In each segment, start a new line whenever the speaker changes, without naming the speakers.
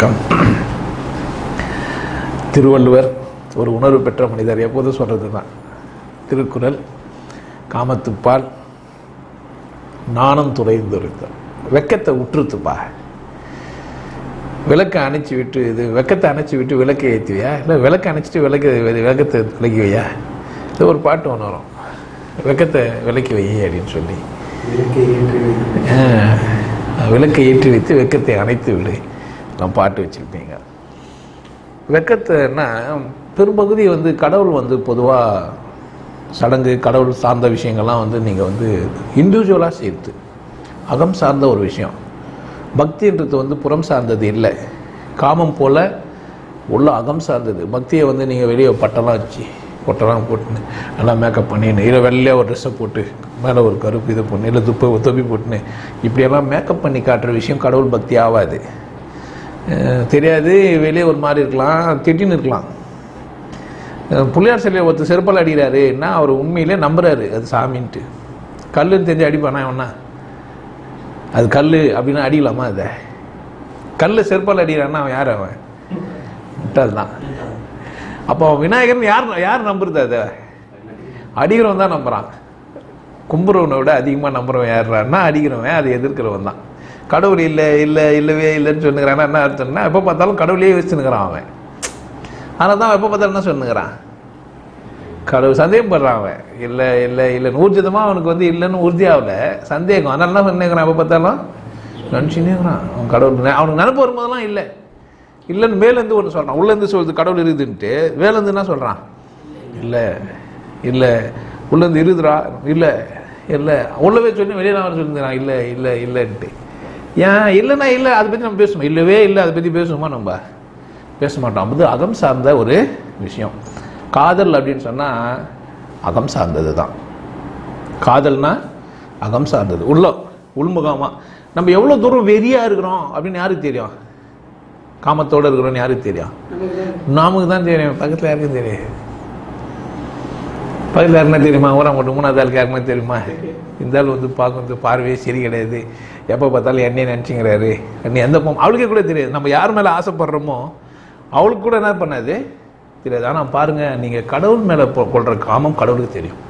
வணக்கம். திருவள்ளுவர் ஒரு உணர்வு பெற்ற மனிதர். எப்போதும் சொல்கிறது தான் திருக்குறள். காமத்துப்பால் நாணம் துறைந்துரைத்தார். வெக்கத்தை உற்றுத்துப்பா. விளக்கை அணைச்சி விட்டு இது வெக்கத்தை அணைச்சி விட்டு விளக்கை ஏற்றுவியா, இல்லை விளக்கை அணைச்சிட்டு விளக்கத்தை விளக்கி வையா. இது ஒரு பாட்டு ஒன்று வரும், வெக்கத்தை விளக்கி வை அப்படின்னு சொல்லி. விளக்கை ஏற்றி வைத்து வெக்கத்தை அணைத்து விடு, நான் பாட்டு வச்சுருப்பீங்க. வெக்கத்தைன்னா பெரும்பகுதி கடவுள் பொதுவாக சடங்கு கடவுள் சார்ந்த விஷயங்கள்லாம் நீங்கள் இண்டிவிஜுவலாக சேர்த்து அகம் சார்ந்த ஒரு விஷயம். பக்தின்றது புறம் சார்ந்தது இல்லை. காமம் போல் உள்ள அகம் சார்ந்தது. பக்தியை நீங்கள் வெளியே பட்டெல்லாம் வச்சு பொட்டெல்லாம் போட்டுன்னு நல்லா மேக்கப் பண்ணின்னு, இல்லை வெள்ளையாக ஒரு ட்ரெஸ்ஸை போட்டு மேலே ஒரு கருப்பு இதை பொண்ணு இல்லை தொப்பி போட்டுன்னு இப்படியெல்லாம் மேக்கப் பண்ணி காட்டுற விஷயம் கடவுள் பக்தி ஆகாது. தெரியாது, வெளியே ஒரு மாதிரி இருக்கலாம், திட்டின்னு இருக்கலாம். பிள்ளையார் சிலையை ஒருத்தர் செருப்பால் அடிக்கிறாருன்னா அவர் உண்மையிலே நம்புறாரு அது சாமின்ட்டு. கல்லுன்னு தெரிஞ்சு அடிப்பானா அவனா? அது கல் அப்படின்னு அடிக்கலாமா? அதை கல் செருப்பால் அடிக்கிறான்னா அவன் யார்? அவன் விட்டால்தான். அப்போ விநாயகர்னு யார் நம்புறது? அதை அடிக்கிறவன் தான் நம்புகிறான். கும்புறவனை விட அதிகமாக நம்புறவன் யாருறான்னா அடிக்கிறவன், அதை எதிர்க்கிறவன் தான். கடவுள் இல்லவே இல்லைன்னு சொன்னுக்கிறான்னா என்ன அர்த்தம்னா எப்போ பார்த்தாலும் கடவுளையே வச்சுன்னுக்கிறான் அவன். ஆனால் தான் எப்போ பார்த்தாலும் என்ன சொன்னுக்கிறான், கடவுள் சந்தேகப்படுறான் அவன். இல்லைன்னு ஊர்ஜிதமாக அவனுக்கு இல்லைன்னு உறுதியாகல, சந்தேகம். அதனால என்ன சொன்னிக்கிறான், எப்போ பார்த்தாலும் நினச்சினேங்கிறான் அவன் கடவுள். அவனுக்கு நினைப்பு வரும்போதெல்லாம் இல்லைன்னு மேலேருந்து ஒன்று சொல்கிறான். உள்ளேருந்து சொல்லுது கடவுள் இருக்குதுன்ட்டு, வேலேருந்து என்ன சொல்கிறான், இல்லை உள்ளேருந்து இருக்குதுரா, இல்லை உள்ளவே சொல்லி வெளியே நான் சொல்லிருந்தான் இல்லைன்ட்டு. ஏன் இல்லைன்னா இல்லை, அதை பற்றி நம்ம பேசணும். இல்லவே இல்லை, அதை பற்றி பேசுவோமா? நம்ம பேச மாட்டோம். அது அகம் சார்ந்த ஒரு விஷயம். காதல் அப்படின்னு சொன்னால் அகம் சார்ந்தது தான். காதல்னா அகம் சார்ந்தது, உள்முகமாக. நம்ம எவ்வளோ தூரம் வெறியாக இருக்கிறோம் அப்படின்னு யாருக்கு தெரியும்? காமத்தோடு இருக்கிறோன்னு யாருக்கு தெரியும்? நமக்கு தான் தெரியும். பக்கத்தில் யாருக்கும் தெரியும்? பக்கத்தில் யாருக்குன்னா தெரியுமா? ஊரா மட்டும் மூணாவது ஆளுக்கு யாருக்குன்னா தெரியுமா? இந்த ஆள் பார்க்க பார்வையே சரி கிடையாது, எப்போ பார்த்தாலும் என்னையே நினச்சிங்கிறாரு, என்னை எந்த போம் அவளுக்கே கூட தெரியாது. நம்ம யார் மேலே ஆசைப்படுறோமோ அவளுக்கு கூட என்ன பண்ணாது தெரியாது. ஆனால் பாருங்கள், நீங்கள் கடவுள் மேலே கொள்கிற காமம் கடவுளுக்கு தெரியும்.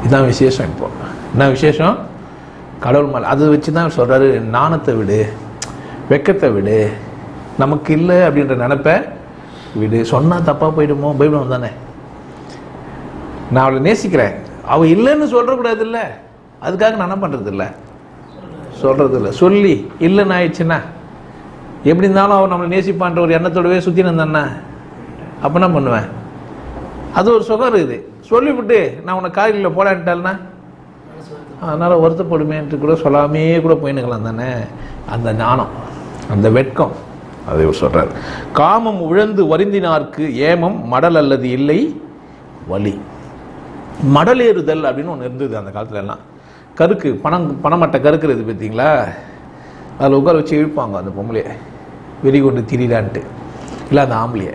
இதுதான் விசேஷம். இப்போ என்ன விசேஷம்? கடவுள் மேலே அதை வச்சு தான் சொல்கிறாரு, நாணத்தை விடு, வெக்கத்தை விடு, நமக்கு இல்லை அப்படின்ற நினைப்பை விடு. சொன்னால் தப்பாக போயிடுமோ பைபிள் தானே. நான் அவளை நேசிக்கிறேன், அவள் இல்லைன்னு சொல்கிறக்கூடாது இல்லை, அதுக்காக நான் என்ன பண்ணுறது இல்லை, சொல்கிறது இல்லை. சொல்லி இல்லைன்னு ஆயிடுச்சுன்னா எப்படி இருந்தாலும் அவன் நம்மளை நேசிப்பான்ற ஒரு எண்ணத்தோடவே சுற்றின்னு இருந்தானே, அப்போ என்ன பண்ணுவேன்? அது ஒரு சுகம் இருக்குது. சொல்லிவிட்டு நான் உன்னை காரில் போடான்ட்டால்னா அதனால் வருத்தப்படுமேன்ட்டு கூட சொல்லாமே கூட போயின்னுக்கலாம் தானே. அந்த ஞானம், அந்த வெட்கம், அதை சொல்கிறார். காமம் உழந்து வருந்தினார்க்கு ஏமம் மடல் அல்லது இல்லை வலி. மடலேறுதல் அப்படின்னு ஒன்று இருந்தது அந்த காலத்துல எல்லாம். கருக்கு பணமட்டை கருக்குறது பார்த்தீங்களா, அதில் உட்கார வச்சு இழுப்பாங்க அந்த பொம்பளையை, வெறி கொண்டு திரிடான்ட்டு. இல்லை அந்த ஆம்பளையை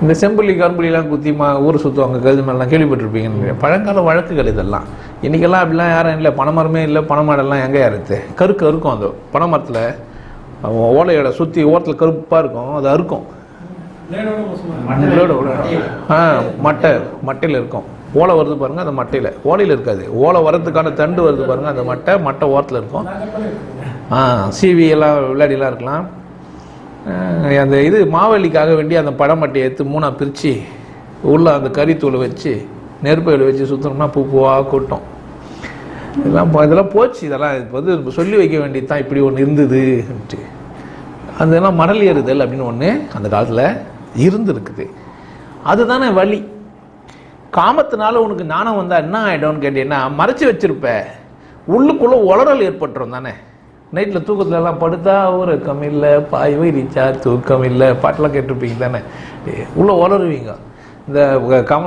இந்த செம்புள்ளி கரும்புள்ளிலாம் குத்தி ஊரை சுற்றுவாங்க, கருது மேலாம் கேள்விப்பட்டிருப்பீங்கன்னு. பழங்கால வழக்குகள் இதெல்லாம். இன்றைக்கெல்லாம் அப்படிலாம் யாரும் இல்லை, பனைமரமே இல்லை, பனைமரம்லாம் எங்கே யாருது? கருக்கு இருக்கும். அந்த பனைமரத்தில் ஓலையோட சுற்றி ஓரத்தில் கருப்பாக இருக்கும், அது அறுக்கும். மட்டையில் இருக்கும். ஓலை வருது பாருங்கள், அந்த மட்டையில், ஓலையில் இருக்காது. ஓலை வரதுக்கான தண்டு வருது பாருங்கள், அந்த மட்டை ஓரத்தில் இருக்கும். சிவி எல்லாம் விளையாடிலாம் இருக்கலாம். அந்த இது மாவெளிக்காக வேண்டி அந்த பழமட்டையை எடுத்து மூணாக பிரித்து உள்ள அந்த கறித்தூளை வச்சு நெருப்பையில் வச்சு சுற்றணும்னா பூவாக கொட்டும். இதெல்லாம் போச்சு. இதெல்லாம் இப்போ சொல்லி வைக்க வேண்டியது தான், இப்படி ஒன்று இருந்ததுன்ட்டு. அதெல்லாம் மடல் ஏறுதல் அப்படின்னு ஒன்று அந்த காலத்தில் இருந்துருக்குது. அதுதானே வலி. காமத்தினால உனக்கு ஞானம் வந்தால் என்ன ஆகிடும்னு கேட்டீங்கன்னா, மறைச்சி வச்சிருப்ப, உள்ளுக்குள்ளே உளறல் ஏற்பட்டுரும் தானே. நைட்டில் தூக்கத்துலலாம் படுத்தா உறக்கம் இல்லை, பாய் ரீச்சா தூக்கம் இல்லை, பாட்டெலாம் கேட்டிருப்பீங்க தானே, உள்ளே உளருவீங்க.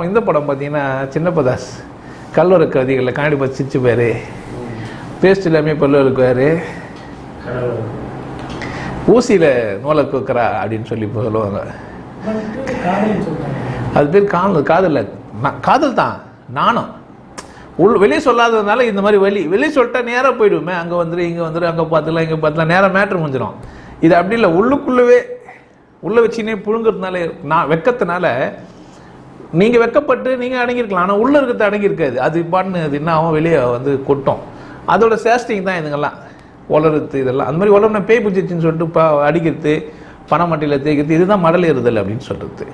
இந்த படம் பார்த்தீங்கன்னா சின்னப்பதாஸ் கல்லூர கவிதைகளில் காணி பச்சு சிரிச்சு பேர், பேஸ்ட் எல்லாமே பல்லு இருக்குவார், ஊசியில் நூலை கோக்குறா அப்படின்னு சொல்லி சொல்லுவாங்க. அது பேர் காதல் தான். நாணம். வெளியே சொல்லாததுனால இந்த மாதிரி வெளியே சொல்லிட்டா நேராக போயிடுவோமே, அங்கே வந்துடும் இங்கே வந்துடும், அங்கே பார்த்துலாம் இங்கே பார்த்துலாம், நேராக மேட்ரு முடிஞ்சிடும். இது அப்படி இல்லை, உள்ளுக்குள்ளவே உள்ளே வச்சுனே புழுங்கிறதுனால நான் வெக்கத்தினால நீங்கள் வெக்கப்பட்டு நீங்கள் அடங்கியிருக்கலாம், ஆனால் உள்ளே இருக்கிறது அடங்கியிருக்காது. அது பாட்டுன்னு அது என்ன ஆகும், வெளியே வந்து கொட்டும். அதோட சேஸ்டிங் தான் இதுங்கெல்லாம், வளருது இதெல்லாம். அந்த மாதிரி வளர்னா பேய் பிடிச்சிச்சின்னு சொல்லிட்டு அடிக்கிறது, பணமட்டையில் தேய்க்கிறது, இதுதான் மடல் ஏறுதல் அப்படின்னு சொல்கிறது.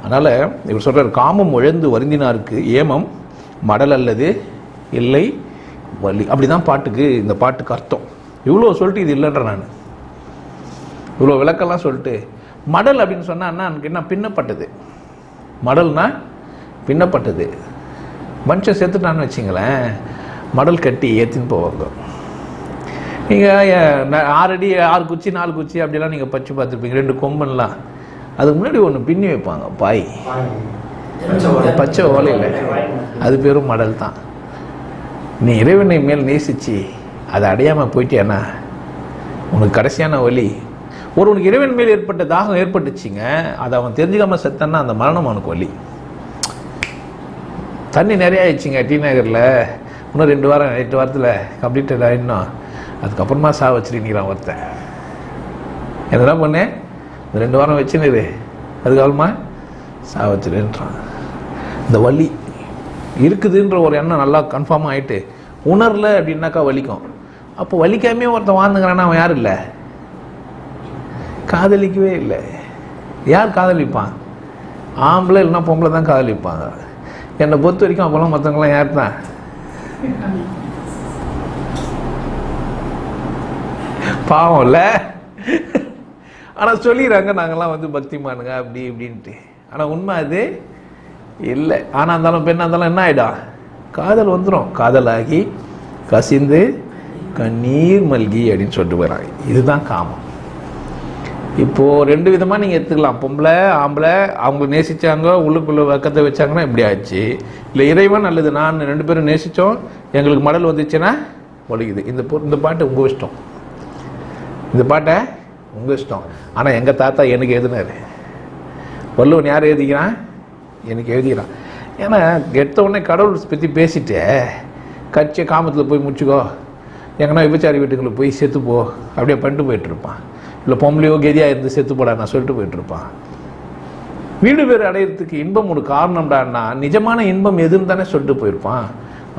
அதனால் இவர் சொல்கிறார், காமம் உழந்து வருந்தினாருக்கு ஏமம் மடல் அல்லது இல்லை வலி. அப்படி தான் பாட்டுக்கு இந்த பாட்டுக்கு அர்த்தம். இவ்வளோ சொல்லிட்டு இது இல்லைன்ற நான் இவ்வளோ விளக்கெல்லாம் சொல்லிட்டு மடல் அப்படின்னு சொன்னா எனக்கு என்ன பின்னப்பட்டது. மடல்னா பின்னப்பட்டது. மனுஷன் செத்துட்டான்னு வச்சிங்களேன், மடல் கட்டி ஏற்றின்னு போவாங்க. நீங்கள் 6 அடி 6 குச்சி 4 குச்சி அப்படிலாம் நீங்கள் பச்சு பார்த்துருப்பீங்க, 2 கொம்பன்லாம். அதுக்கு முன்னாடி ஒன்று பின்னி வைப்பாங்க, பாய் பச்சை ஓலையில். அது பேரும் மடல் தான். நீ இறைவனை மேல் நேசிச்சு அதை அடையாமல் போயிட்டேன்னா உனக்கு கடைசியான வலி. ஒருவனுக்கு இறைவன் மேல் ஏற்பட்ட தாகம் ஏற்பட்டுச்சிங்க, அதை அவன் தெரிஞ்சுக்காமல் செத்தான்னா அந்த மரணம் அவனுக்கு வலி. தண்ணி நிறைய ஆயிடுச்சிங்க டி நகரில், இன்னும் 2 வாரம் 8 வாரத்தில் கம்ப்ளீட்டட் ஆகிடணும். அதுக்கப்புறமா வச்சுருக்கிறான் ஒருத்தன். என்னடா பண்ணேன், இந்த 2 வாரம் வச்சுன்னு அதுக்கப்புறமா வச்சுருன்றான். இந்த வலி இருக்குதுன்ற ஒரு எண்ணம் நல்லா கன்ஃபார்மாக ஆகிட்டு உணரல அப்படின்னாக்கா வலிக்கும். அப்போ வலிக்காமே ஒருத்தன் வாழ்ந்துங்கிறான்னா அவன் யார் இல்லை, காதலிக்கவே இல்லை. யார் காதலிப்பான்? ஆம்பளை இல்லைன்னா பொம்பளை தான் காதலிப்பாங்க. என்னை பொறுத்த வரைக்கும் அப்போல்லாம் மற்றவங்களாம் யார் தான்? பாவம் இல்லை. ஆனால் சொல்லிடுறாங்க நாங்கள்லாம் வந்து பக்திமானுங்க அப்படி இப்படின்ட்டு. ஆனால் உண்மை அது இல்லை. ஆனால் இருந்தாலும் பெண்ணாக இருந்தாலும் என்ன ஆகிடும், காதல் வந்துடும். காதலாகி கசிந்து கண்ணீர் மல்கி அப்படின்னு சொல்லிட்டு போகிறாங்க. இதுதான் காமம். இப்போது 2 விதமாக நீங்கள் எடுத்துக்கலாம். பொம்பளை ஆம்பளை அவங்கள நேசித்தாங்க, உள்ளுக்குள்ளே வக்கத்தை வச்சாங்கன்னா இப்படி ஆச்சு. இல்லை இறைவன் அல்லது நான் 2 பேரும் நேசித்தோம், எங்களுக்கு மடல் வந்துச்சுன்னா ஒழிக்குது. இந்த பாட்டு உங்கள் இஷ்டம், இந்த பாட்டை உங்கள் இஷ்டம். ஆனால் எங்கள் தாத்தா எனக்கு எழுதினார். வள்ளுவன் யார் எழுதிக்கிறான்? எனக்கு எழுதிக்கிறான். ஏன்னா எடுத்த உடனே கடவுள் பற்றி பேசிட்டு கட்சியை காமத்தில் போய் முடிச்சுக்கோ, எங்கன்னா விபச்சாரி வீட்டுக்குள்ளே போய் செத்துப்போ அப்படியே பண்ணிட்டு போயிட்டுருப்பான். இல்லை பொம்பளையோ கெதியாக இருந்து செத்து போடா நான் சொல்லிட்டு போயிட்டுருப்பான். வீடு பேர் அடையிறதுக்கு இன்பம் ஒரு காரணம்டான்னா நிஜமான இன்பம் எதுன்னு தானே சொல்லிட்டு போயிருப்பான்.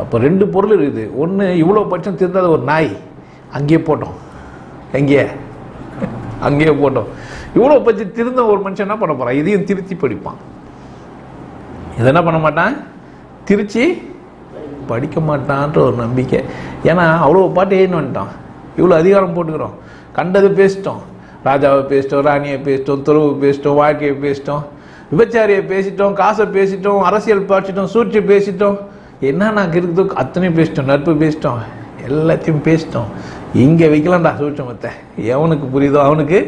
அப்போ 2 பொருள் இருக்குது. ஒன்று, இவ்வளோ பட்சம் திருந்தாத ஒரு நாய் அங்கேயே போட்டோம், அங்கேயே போட்டோம். இவ்வளோ பட்சம் திருந்த ஒரு மனுஷன் என்ன பண்ண போகிறான்? இதையும் திருத்தி படிப்பான். இதை என்ன பண்ண மாட்டான்? திருச்சி படிக்க மாட்டான்ற ஒரு நம்பிக்கை. ஏன்னா அவ்வளோ பாட்டு ஏன்னு வந்துட்டான். இவ்வளோ அதிகாரம் போட்டுக்கிறோம், கண்டதை பேசிட்டோம், ராஜாவை பேசிட்டோம், ராணியை பேசிட்டோம், துறவு பேசிட்டோம், வாழ்க்கையை பேசிட்டோம், விபச்சாரியை பேசிட்டோம், காசை பேசிட்டோம், அரசியல் பாய்ச்சிட்டோம், சூழ்ச்சி பேசிட்டோம், என்ன நாங்கள் இருக்குதோ அத்தனையும் பேசிட்டோம், நட்பு பேசிட்டோம், எல்லாத்தையும் பேசிட்டோம். இங்கே வைக்கலாம்டா சூட்சமத்தை, எவனுக்கு புரியுதோ அவனுக்கு,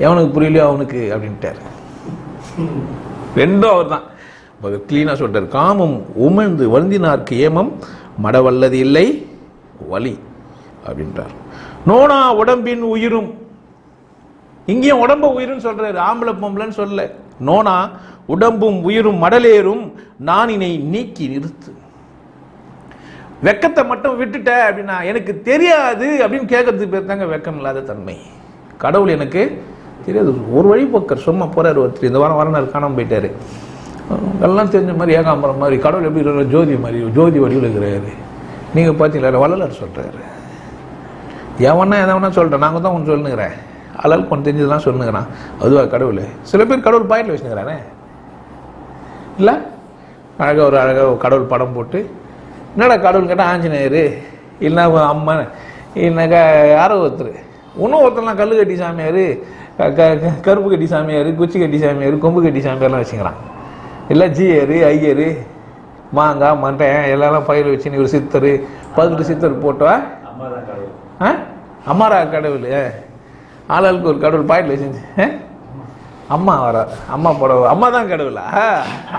எவனுக்கு புரியலையோ அவனுக்கு அப்படின்ட்டார். 2 அவர் தான் கிளீனாக சொல்லிட்டார். காமம் உமிழ்ந்து வருந்தினார்க்கு ஏமம் மடவல்லது இல்லை வலி அப்படின்றார். நோனா உடம்பின் உயிரும், இங்கேயும் உடம்ப உயிரும் சொல்றாரு, ஆம்பளை பொம்பளைன்னு சொல்ல. நோனா உடம்பும் உயிரும் மடலேறும் நானினை நீக்கி நிறுத்து. வெக்கத்தை மட்டும் விட்டுட்ட அப்படின்னா எனக்கு தெரியாது அப்படின்னு கேட்கறதுக்கு பேர் தாங்க வெக்கம் இல்லாத தன்மை. கடவுள் எனக்கு தெரியாது. ஒரு வழிபோக்கர் சும்மா போறாரு ஒருத்தர், இந்த வாரம் வரனார் காணாமல் போயிட்டாரு. எல்லாம் தெரிஞ்ச மாதிரி ஏகாம்பரம் மாதிரி கடவுள் எப்படி இருக்கிற ஜோதி மாதிரி ஜோதி வடிவில் இருக்கிறாரு. நீங்கள் பார்த்தீங்களா, வள்ளலார் சொல்கிறாரு, எவனா எதவனா சொல்கிறேன், நாங்கள் தான் ஒன்று சொல்லுங்கிறேன், அழல் கொஞ்சம் தெரிஞ்சதுலாம் சொல்லுங்கிறான். அதுவாக கடவுள். சில பேர் கடவுள் பாயிண்டில் வச்சுக்கிறானே இல்லை, அழகாக ஒரு கடவுள் படம் போட்டு, என்னடா கடவுள் கேட்டால் ஆஞ்சநேயர் இல்லைன்னா அம்மன் இல்லைனாக்கா யாரோ ஒருத்தர், இன்னும் ஒருத்தர்லாம் கல் கட்டி சாமியார், கருப்பு கட்டி சாமியார், குச்சி கட்டி சாமியார், கொம்பு கட்டி சாமியார்லாம் வச்சுக்கிறான். இல்லை ஜியரு ஐயரு மாங்காய் மண்டையன் எல்லாம் பயிர் வச்சு ஒரு சித்தர் 18 சித்தர் போட்டா அம்மாரா கடவுள். ஆளாளுக்கு ஒரு கடவுள் பாயிண்டில் வச்சு அம்மா வர அம்மா போட அம்மா தான் கடவுளா?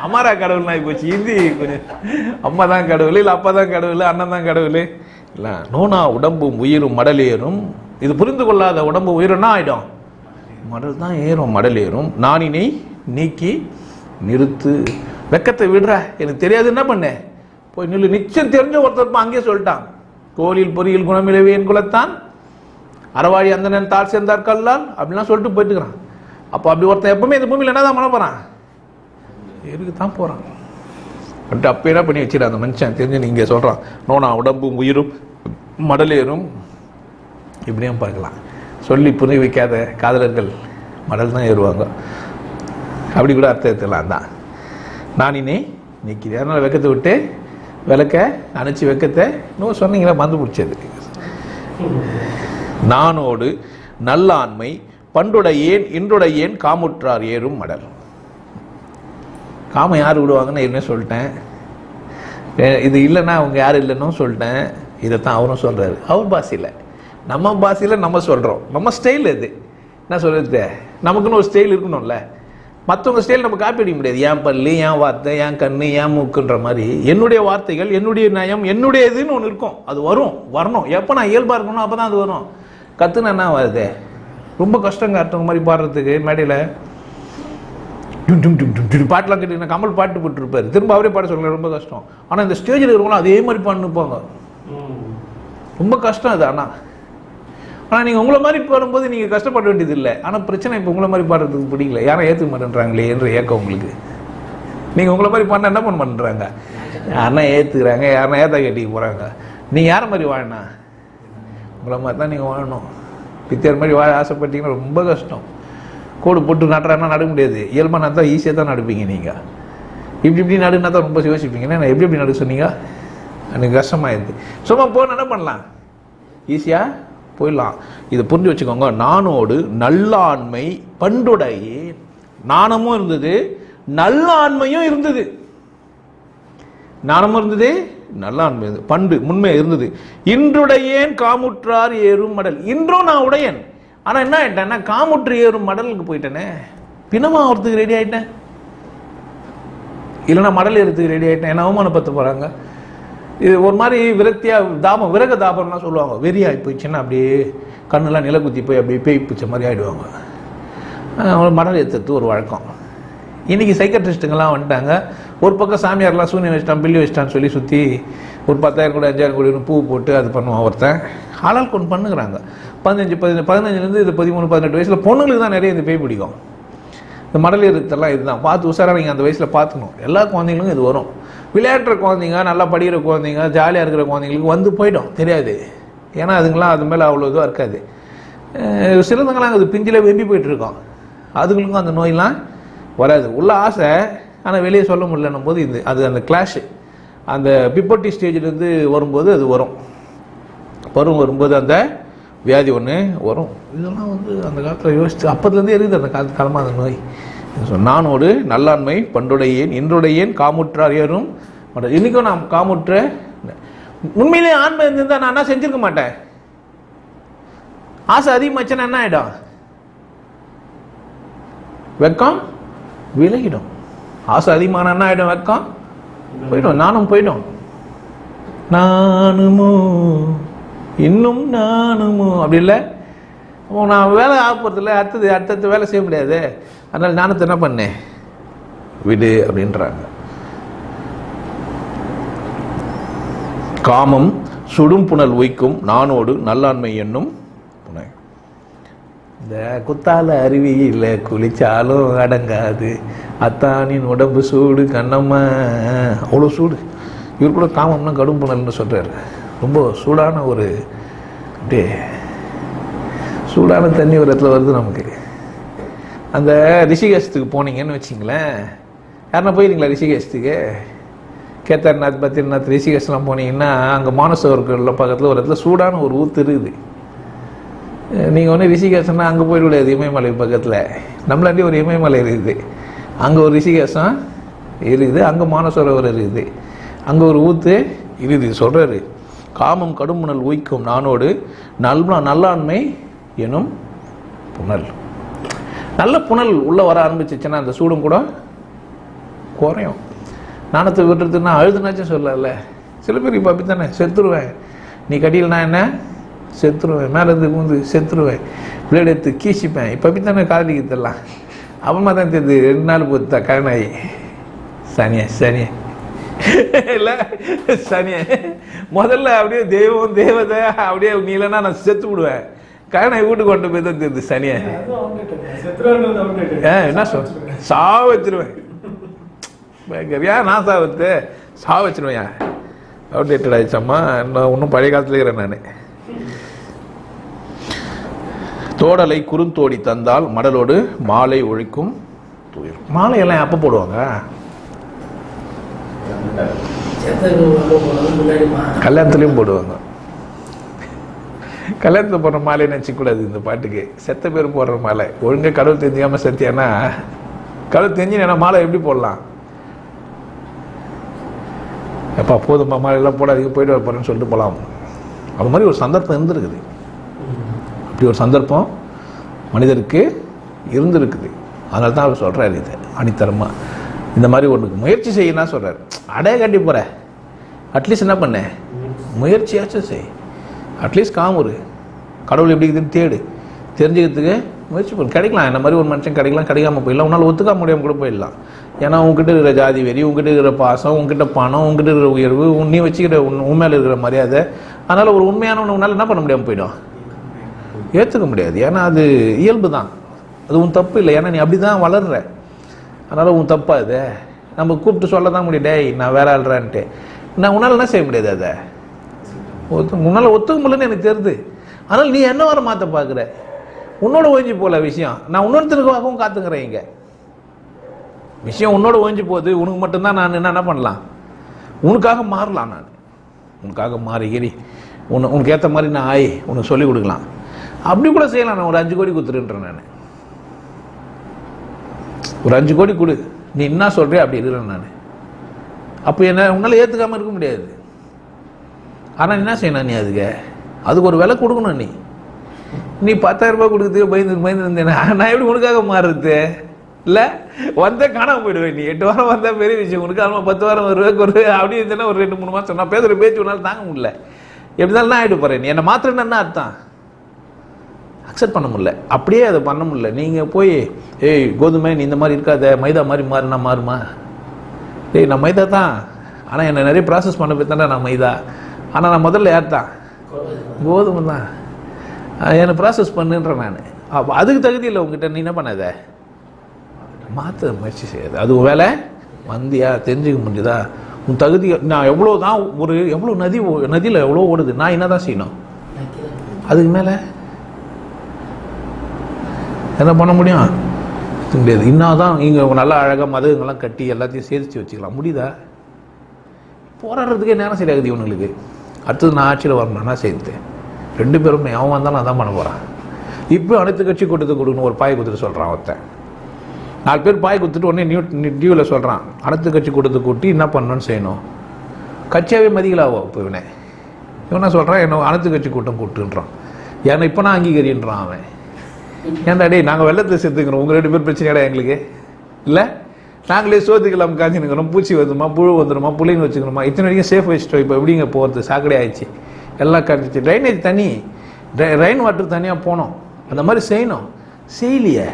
அம்மாரா கடவுள்னா போச்சு. ஹிந்தி கொஞ்சம் அம்மா தான் கடவுள், இல்லை அப்பா தான் கடவுள், அண்ணன் தான் கடவுள் இல்லை. நோனா உடம்பும் உயிரும் மடலேறும். இது புரிந்து கொள்ளாத உடம்பு உயிரம்னா ஆகிடும், மடல் தான் ஏறும், மடல் ஏறும். நானினை நீக்கி நிறுத்து. வெக்கத்தை விடுற, எனக்கு தெரியாது என்ன பண்ண, போய் நில்லு. நிச்சயம் தெரிஞ்ச ஒருத்தர் அங்கேயே சொல்லிட்டான், கோலில் பொறியில் குணமிலவே என் குலத்தான், அறவாழி அந்தனன் தாழ் சேர்ந்தார் கல்லால் அப்படிலாம் சொல்லிட்டு போயிட்டுக்கிறான். அப்போ அப்படி ஒருத்தன் எப்பவுமே இந்த பூமியில் என்னதான் பண்ண போகிறான்? எதுக்கு தான் போகிறான் பட் அப்போ என்ன பண்ணி வச்சிட அந்த மனுஷன் தெரிஞ்சு நீங்கள் சொல்கிறான், நோனா உடம்பும் உயிரும் மடலேறும் இப்படியும் பார்க்கலாம். சொல்லி புரிய வைக்காத காதலர்கள் மடல் தான் ஏறுவாங்க. அப்படி கூட அர்த்தத்தெல்லாம் தான் நான் இனே நிற்கிறேன். அதனால் வெக்கத்தை விட்டு விளக்க அணைச்சி வெக்கத்தை இன்னும் சொன்னீங்களா மறந்து பிடிச்சது. நானோடு நல்லாண்மை பண்டுடையேன் இன்றுடையேன் காமுற்றார் ஏறும் மடல். காமம் யார் விடுவாங்கன்னு ஏற்கனவே சொல்லிட்டேன். இது இல்லைன்னா அவங்க யாரும் இல்லைன்னு சொல்லிட்டேன். இதைத்தான் அவரும் சொல்கிறாரு. அவர் பாஷையில், நம்ம பாஷையில் நம்ம சொல்கிறோம். நம்ம ஸ்டைல் இது என்ன சொல்கிறது, நமக்குன்னு ஒரு ஸ்டைல் இருக்கணும்ல. மற்றவங்க ஸ்டைல் நம்ம காப்பி அடிக்க முடியாது. என் பல்லு, என் வார்த்தை, என் கண்ணு, என் மூக்குன்ற மாதிரி என்னுடைய வார்த்தைகள், என்னுடைய நயம், என்னுடைய இதுன்னு ஒன்று இருக்கும். அது வரணும். எப்போ நான் இயல்பாக இருக்கணும் அப்போ தான் அது வரும். கற்றுனா என்ன வருது, ரொம்ப கஷ்டங்க அடுத்தவங்க மாதிரி பாடுறதுக்கு. மேடையில் பாட்டெலாம் கேட்டீங்கன்னா கமல் பாட்டு போட்டுருப்பார், திரும்ப அவரே பாட சொல்ல ரொம்ப கஷ்டம். ஆனால் இந்த ஸ்டேஜில் இருக்கவங்களும் அதே மாதிரி பாடுனுப்பாங்க, ரொம்ப கஷ்டம் அது. ஆனால் நீங்கள் உங்களை மாதிரி பாடும்போது நீங்கள் கஷ்டப்பட வேண்டியது இல்லை. ஆனால் பிரச்சனை இப்போ உங்களை மாதிரி பாடுறதுக்கு பிடிக்கல, யாரும் ஏற்றுக்க மாட்டேன்றாங்களே என்ற ஏக்கம் உங்களுக்கு. நீங்கள் உங்களை மாதிரி பாடினா என்ன பண்ண மாட்டேறாங்க, யாருன்னா ஏற்றுக்கிறாங்க, யாருன்னா ஏற்ற கட்டிக்க போகிறாங்க. நீங்கள் யாரை மாதிரி வாழனா, உங்களை மாதிரி தான் நீங்கள் வாழணும். பித்தியார் மாதிரி வாழ ஆசைப்பட்டீங்கன்னா ரொம்ப கஷ்டம். கோடு போட்டு நட்டுறாங்கன்னா நட முடியாது. இயல்பாக நட்டா ஈஸியாக தான் நடுப்பீங்க. நீங்கள் இப்படி நடுனா தான் ரொம்ப யோசிப்பீங்க. நான் எப்படி நடு சொன்னீங்க, எனக்கு கஷ்டமாயிடுது. சும்மா போன என்ன பண்ணலாம், ஈஸியாக போயிடலாம். இதை புரிஞ்சு வச்சுக்கோங்க. நானோடு நல்லாண்மை பண்டுடையே, நாணமும் இருந்தது நல்லாண்மையும் இருந்தது. நாணமும் இருந்தது நல்லாண்மை பண்டு முன்மை இருந்தது. இன்றுடையேன் காமுற்றார் ஏறும் மடல். இன்றும் நான் உடையன், ஆனால் என்ன ஆயிட்டேன்னா காமுற்று ஏறும் மடலுக்கு போயிட்டேனே. பிணமா ஆகிறதுக்கு ரெடி ஆகிட்டேன், இல்லைன்னா மடல் ஏறதுக்கு ரெடி ஆகிட்டேன். என்ன அவமானப்படுத்த போகிறாங்க. இது ஒரு மாதிரி விரக்தியாக தாபம், விரக தாபம்லாம் சொல்லுவாங்க. வெறியாகி போயிடுச்சுன்னா அப்படியே கண்ணெல்லாம் நிலக்குத்தி போய் அப்படியே பேய் பிடிச்ச மாதிரி ஆகிடுவாங்க. மடல் ஏற்றுறது ஒரு வழக்கம். இன்றைக்கி சைக்கட்ரிஸ்ட்டுங்கெல்லாம் வந்துட்டாங்க. ஒரு பக்கம் சாமியார்லாம் சூனியம் வச்சிட்டான், பில்லி வச்சிட்டான்னு சொல்லி சுற்றி ஒரு 10,000 கோடி 5,000 கோடி பூ போட்டு அது பண்ணுவான் ஒருத்தன். ஆளால் கொண்டு பண்ணுங்கிறாங்க. 15 இது 13 18 வயசில் பொண்ணுங்களுக்கு தான் நிறைய இந்த பேய் பிடிக்கும். இந்த மடல் ஏறுறதெல்லாம் இதுதான். பார்த்து உசாராக நீங்கள் அந்த வயசில் பார்த்துக்கணும். எல்லா குழந்தைங்களுக்கும் இது வரும். விளையாடுற குழந்தைங்க, நல்லா படிக்கிற குழந்தைங்க, ஜாலியாக இருக்கிற குழந்தைங்களுக்கு வந்து போய்டும், தெரியாது. ஏன்னா அதுங்களாம் அது மேலே அவ்வளோ இதுவாக இருக்காது. சிலதுங்களாம் அது பிஞ்சில் வெம்பி போயிட்டுருக்கோம். அதுங்களுக்கும் அந்த நோயெலாம் வராது. உள்ள ஆசை, ஆனால் வெளியே சொல்ல முடியலன்னும் போது இது அது அந்த கிளாஷு அந்த பிப்பர்ட்டி ஸ்டேஜிலேருந்து வரும்போது அது வரும். வரும்போது அந்த வியாதி ஒன்று வரும். இதெல்லாம் அந்த காலத்தில் யோசிச்சு அப்போதுலேருந்து இருக்குது அந்த காலமாக அந்த நோய். நானோடு நல்லாண்மை பண்டுடையேன் இன்றுடையேன் காமுற்றார் ஏறும் மடல். இன்றைக்கும் நான் காமுற்ற உண்மையிலே ஆண்மை இருந்திருந்தால் நான் என்ன செஞ்சுருக்க மாட்டேன். ஆசை அதிகமாச்சுன்னா என்ன ஆகிடும், வெக்கம் விலகிடும். ஆசை அதிகமான என்ன ஆகிடும், வெக்கம் போயிடும், நானும் போயிடும். நானுமோ இன்னும் நானுமோ அப்படி இல்லை. நான் வேலை ஆகப்படுறதில்ல, அடுத்தது வேலை செய்ய முடியாது. அதனால் நானத்தை என்ன பண்ணேன், விடு அப்படின்றாங்க. காமம் சுடும் புனல் உய்க்கும் நானோடு நல்லாண்மை என்னும் புனை. இந்த குத்தால அருவியில் குளிச்சாலும் அடங்காது அத்தானின் உடம்பு சூடு கண்ணம்மா, அவ்வளோ சூடு. இவர் கூட காமம்னா கடும் புனல்னு சொல்கிறார். ரொம்ப சூடான ஒரு அப்படியே சூடான தண்ணி ஒரு இடத்துல வருது நமக்கு. அந்த ரிஷிகேஷத்துக்கு போனீங்கன்னு வச்சிங்களேன், யாருன்னா போயிருந்தீங்களா ரிஷிகேஷத்துக்கு? கேதார்நாத் பத்ரிநாத் ரிஷிகேஷ்லாம் போனீங்கன்னா அங்கே மானசவர்கள் பக்கத்தில் ஒரு இடத்துல சூடான ஒரு ஊற்று இருக்குது. நீங்கள் ஒன்று ரிஷிகேஷன்னா அங்கே போயிட முடியாது. இமயமலை பக்கத்தில் நம்மளாண்டி ஒரு இமயமலை இருக்குது, அங்கே ஒரு ரிஷிகேஷம் இருக்குது, அங்கே மானசரோவர் இருக்குது, அங்கே ஒரு ஊற்று இருக்குது. சொல்கிறாரு, காமம் கடுமுனல் உய்க்கும் நானோடு நல்லாண்மை எனும் புனல். நல்ல புனல் உள்ளே வர ஆரம்பிச்சிச்சுன்னா அந்த சூடும் கூட குறையும். நாணத்தை விட்டுறதுன்னா அழுதுனாச்சும் சொல்லல. சில பேர் இப்போ அப்படி தானே, செத்துருவேன் நீ கடியில்னா என்ன, செத்துருவேன், மேலேருந்து கூந்து செத்துருவேன், பிளேட் எடுத்து கீசிப்பேன். இப்போ அப்படி தானே காதலிக்கிறதெல்லாம். அப்புறமா தான் தெரியுது 2 நாள் பொறுத்தா கல்யாணம் ஆகி சனியே இல்லை சனியை முதல்ல அப்படியே தெய்வம் தேவதை அப்படியே நீ இல்லைன்னா நான் செத்து விடுவேன். கயனை வீட்டுக்கு கொண்டு போய் தான் தெரியுது சனியை. என்ன சொல் சாவ வச்சிருவேன். ஏன் நான் சாவத்து சாவ வச்சிருவேன். அவுடேட்டட் ஆயிடுச்சம்மா. நான் இன்னும் பழைய காலத்துல இருக்கிறேன் நான். தோடலை குறுந்தோடி தந்தால் மடலோடு மாலை ஒழிக்கும் தூயம். மாலையெல்லாம் எப்போ போடுவாங்க? கல்யாணத்துலேயும் போடுவாங்க. கல்யாணத்தில் போடுற மாலைன்னு நினச்சிக்கூடாது இந்த பாட்டுக்கு. செத்த பேர் போடுற மாலை. ஒழுங்காக கடவுள் தெரிஞ்சாமல் செத்தியானா கடவுள் தெரிஞ்சுன்னா மாலை எப்படி போடலாம்? எப்பா போதுமா மாலையெல்லாம் போடாதீங்க போயிட்டு வர போகிறேன்னு சொல்லிட்டு போகலாம். அது மாதிரி ஒரு சந்தர்ப்பம் இருந்திருக்குது. அப்படி ஒரு சந்தர்ப்பம் மனிதருக்கு இருந்திருக்குது. அதனால தான் அவர் சொல்கிறார் இது அடித்தரமாக. இந்த மாதிரி ஒன்றுக்கு முயற்சி செய்யனா சொல்கிறார். அடைய கட்டி போகிற அட்லீஸ்ட் என்ன பண்ண முயற்சியாச்சும் செய். அட்லீஸ்ட் காமூரு கடவுள் எப்படி இருக்குதுன்னு தேடு. தெரிஞ்சுக்கிறதுக்கு முயற்சி பண்ணு. கிடைக்கலாம். என்ன மாதிரி ஒரு மனுஷன் கிடைக்கலாம். கிடைக்காம போயிடலாம். உன்னால் ஒத்துக்காம முடியாமல் கூட போயிடலாம். ஏன்னா உங்ககிட்ட இருக்கிற ஜாதி வெறி, உங்ககிட்ட இருக்கிற பாசம், உங்ககிட்ட பணம், உங்ககிட்ட இருக்கிற உயர்வு, நீ வச்சுக்கிற உண்மையில் இருக்கிற மரியாதை, அதனால் ஒரு உண்மையான உன்னால் என்ன பண்ண முடியாமல் போயிடும். ஏற்றுக்க முடியாது. ஏன்னா அது இயல்பு தான். அது உன் தப்பு இல்லை. ஏன்னா நீ அப்படி தான் வளர்ற. அதனால் உன் தப்பா இது. நம்ம கூப்பிட்டு சொல்ல தான் முடியும். டேய் நான் வேற ஆள்றான்ட்டு. நான் உன்னால் என்ன செய்ய முடியாது. அதை உன்னால் ஒத்துக்க முடியலன்னு எனக்கு தெரியுது. ஆனால் நீ என்ன வர மாற்ற பார்க்குற. உன்னோட ஓஞ்சி போகல விஷயம். நான் இன்னொருத்தருக்காகவும் காத்துக்கிறேன். இங்கே விஷயம் உன்னோட ஓஞ்சி போகுது. உனக்கு மட்டும்தான் நான் என்ன பண்ணலாம். உனக்காக மாறலாம். நான் உனக்காக மாறிக்கிறி உனக்கு ஏற்ற மாதிரி நான் ஆய் உனக்கு சொல்லிக் கொடுக்கலாம். அப்படி கூட செய்யலாம். நான் ஒரு 5 கோடி கொடுத்துருன்றேன். நான் ஒரு 5 கோடி கொடு. நீ என்ன சொல்றிய அப்படி இருக்கிறேன் நான். அப்போ என்ன உன்னால் ஏற்றுக்காமல் இருக்க முடியாது. ஆனால் என்ன செய்யணும் நீ அதுக்கு ஒரு விலை கொடுக்கணும். நீ 10,000 ரூபாய் கொடுக்குறதுக்கு பயந்து இருந்தேன். நான் எப்படி உனக்காக மாறுறது இல்லை? வந்தே காணாமல் போயிடுவேன். நீ 8 வாரம் வந்தால் பெரிய விஷயம். உனக்கு ஆமாம் 10 வாரம் வருவேன் ஒரு அப்படி இருந்தேன்னா ஒரு 2-3 மாதம் நான் பேசுகிற பேச்சு உன்னால் தாங்க முடியல. எப்படி இருந்தாலும் நான் ஆகிட்டு போகிறேன். நீ என்னை மாத்திரன்னு என்ன அர்த்தம்? அக்செப்ட் பண்ண முடியல. அப்படியே அதை பண்ண முடியல. நீங்கள் போய் ஏய் கோதுமை நீ இந்த மாதிரி இருக்காத, மைதா மாதிரி மாறுனா மாறுமா? ஏய் நான் மைதா தான். ஆனால் என்னை நிறைய ப்ராசஸ் பண்ண போய் தானே நான் மைதா. ஆனால் நான் முதல்ல யார் தான்? கோதுமை தான். என்னை ப்ராசஸ் பண்ணுன்றேன் நான். அப்போ அதுக்கு தகுதி இல்லை உங்ககிட்ட. நீ என்ன பண்ணாத மாற்ற முயற்சி செய்யாது. அது வேலை வந்தியா தெரிஞ்சுக்க முடியுதா உன் தகுதி. நான் எவ்வளோ தான் எவ்வளோ நதியில் எவ்வளோ ஓடுது. நான் என்ன தான் செய்யணும்? அதுக்கு மேலே என்ன பண்ண முடியும்? முடியாது. இன்னாதான் இங்கே நல்லா அழகாக மதங்கள்லாம் கட்டி எல்லாத்தையும் சேர்த்து வச்சுக்கலாம். முடியுதா? போராடுறதுக்கே நேரம் சரியாகுது இவனுங்களுக்கு. அடுத்தது நான் ஆட்சியில் வரணும்னா சேர்த்து 2 பேரும் அவன் வந்தாலும் அதான் பண்ண போகிறான். இப்போ அனைத்து கட்சி கூட்டத்துக்கு கொடுக்கணும். ஒரு பாய் கொடுத்துட்டு சொல்கிறான் ஒருத்தன். 4 பேர் பாய் கொடுத்துட்டு உடனே டியூவில் சொல்கிறான் அனைத்து கட்சி கூட்டத்துக்கு கூட்டி என்ன பண்ணணும்னு செய்யணும். கட்சியாகவே மதிக்கலாவோ. இப்போ இவனை சொல்கிறான் என்ன அனைத்து கட்சி கூட்டம் கூட்டுன்றான். ஏன்னா இப்போ நான் அங்கீகரின்றான் அவன். ஏன்டா டே நாங்கள் வெள்ளத்தில் சேர்த்துக்கிறோம். உங்கள் 2 பேர் பிரச்சனையாடா எங்களுக்கு இல்லை? நாங்களே சோத்துக்கலாம் காய்ச்சினுக்கிறோம். பூச்சி வந்துடுமா, புழு வந்துடுமா, புள்ளிங்க வச்சுக்கணுமா? இத்தனை வரைக்கும் சேஃப் வச்சுட்டோம். இப்போ எப்படிங்க போகிறது? சாக்கடை ஆயிடுச்சு. எல்லாம் கட்டிச்சு. ட்ரைனேஜ் தண்ணி ரெயின் வாட்டர் தனியாக போனோம். அந்த மாதிரி செய்யணும். செய்யலையே.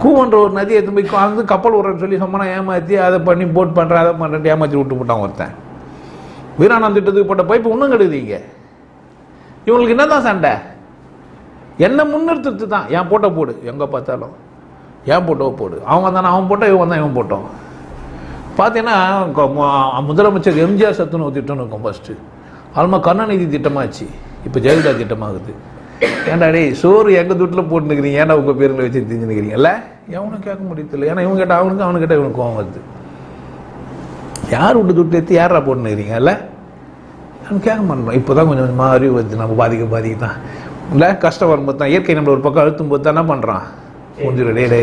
கூவன்ற ஒரு நதி எடுத்து போய் வந்து கப்பல் விடுறேன்னு சொல்லி சொன்னா ஏமாற்றி அதை பண்ணி போட் பண்ணுறேன் அதை பண்ணுறேன் ஏமாற்றி விட்டு போட்டான் ஒருத்தன். வீராணம் திட்டத்துக்கு போட்ட பைப்பு இன்னும் கெடுதீங்க. இவங்களுக்கு என்ன தான் சண்டை? என்ன முன்னிறுத்துறது தான். என் போட்டோ போடு. எங்கே பார்த்தாலும் ஏன் போட்டோ போடு. அவன் தானே அவன் போட்டோ, இவன் தான் இவன் போட்டோம். பார்த்தீங்கன்னா முதலமைச்சர் எம்ஜிஆர் சத்துணவு திட்டம்னு இருக்கும் ஃபஸ்ட்டு. அதுமா கருணாநிதி திட்டமாச்சு. இப்போ ஜெயலலிதா திட்டமாகுது. ஏன்டா டே சோறு எங்கள் துட்டில் போட்டுனுக்கிறீங்க. ஏன்னா உங்கள் பேரில் வச்சு தெரிஞ்சுனுக்கிறீங்க இல்லை? எவனும் கேட்க முடியல. ஏன்னா இவங்க கேட்டால் அவனுக்கு அவனுக்கிட்ட இவனுக்கு கோவம் வருது. யார் விட்டு துட்டு எடுத்து யாரா போட்டுனுக்கிறீங்க இல்லை? நம்ம கேட்க மாட்டோம். இப்போ தான் கொஞ்சம் கொஞ்சமாக அறிவு வருது. நம்ம பாதிக்க தான் இல்லை. கஷ்டம் வரும்போது தான் இயற்கை நம்மளை ஒரு பக்கம் அழுத்தும் போது தான் என்ன பண்ணுறான்? கொஞ்சம் டே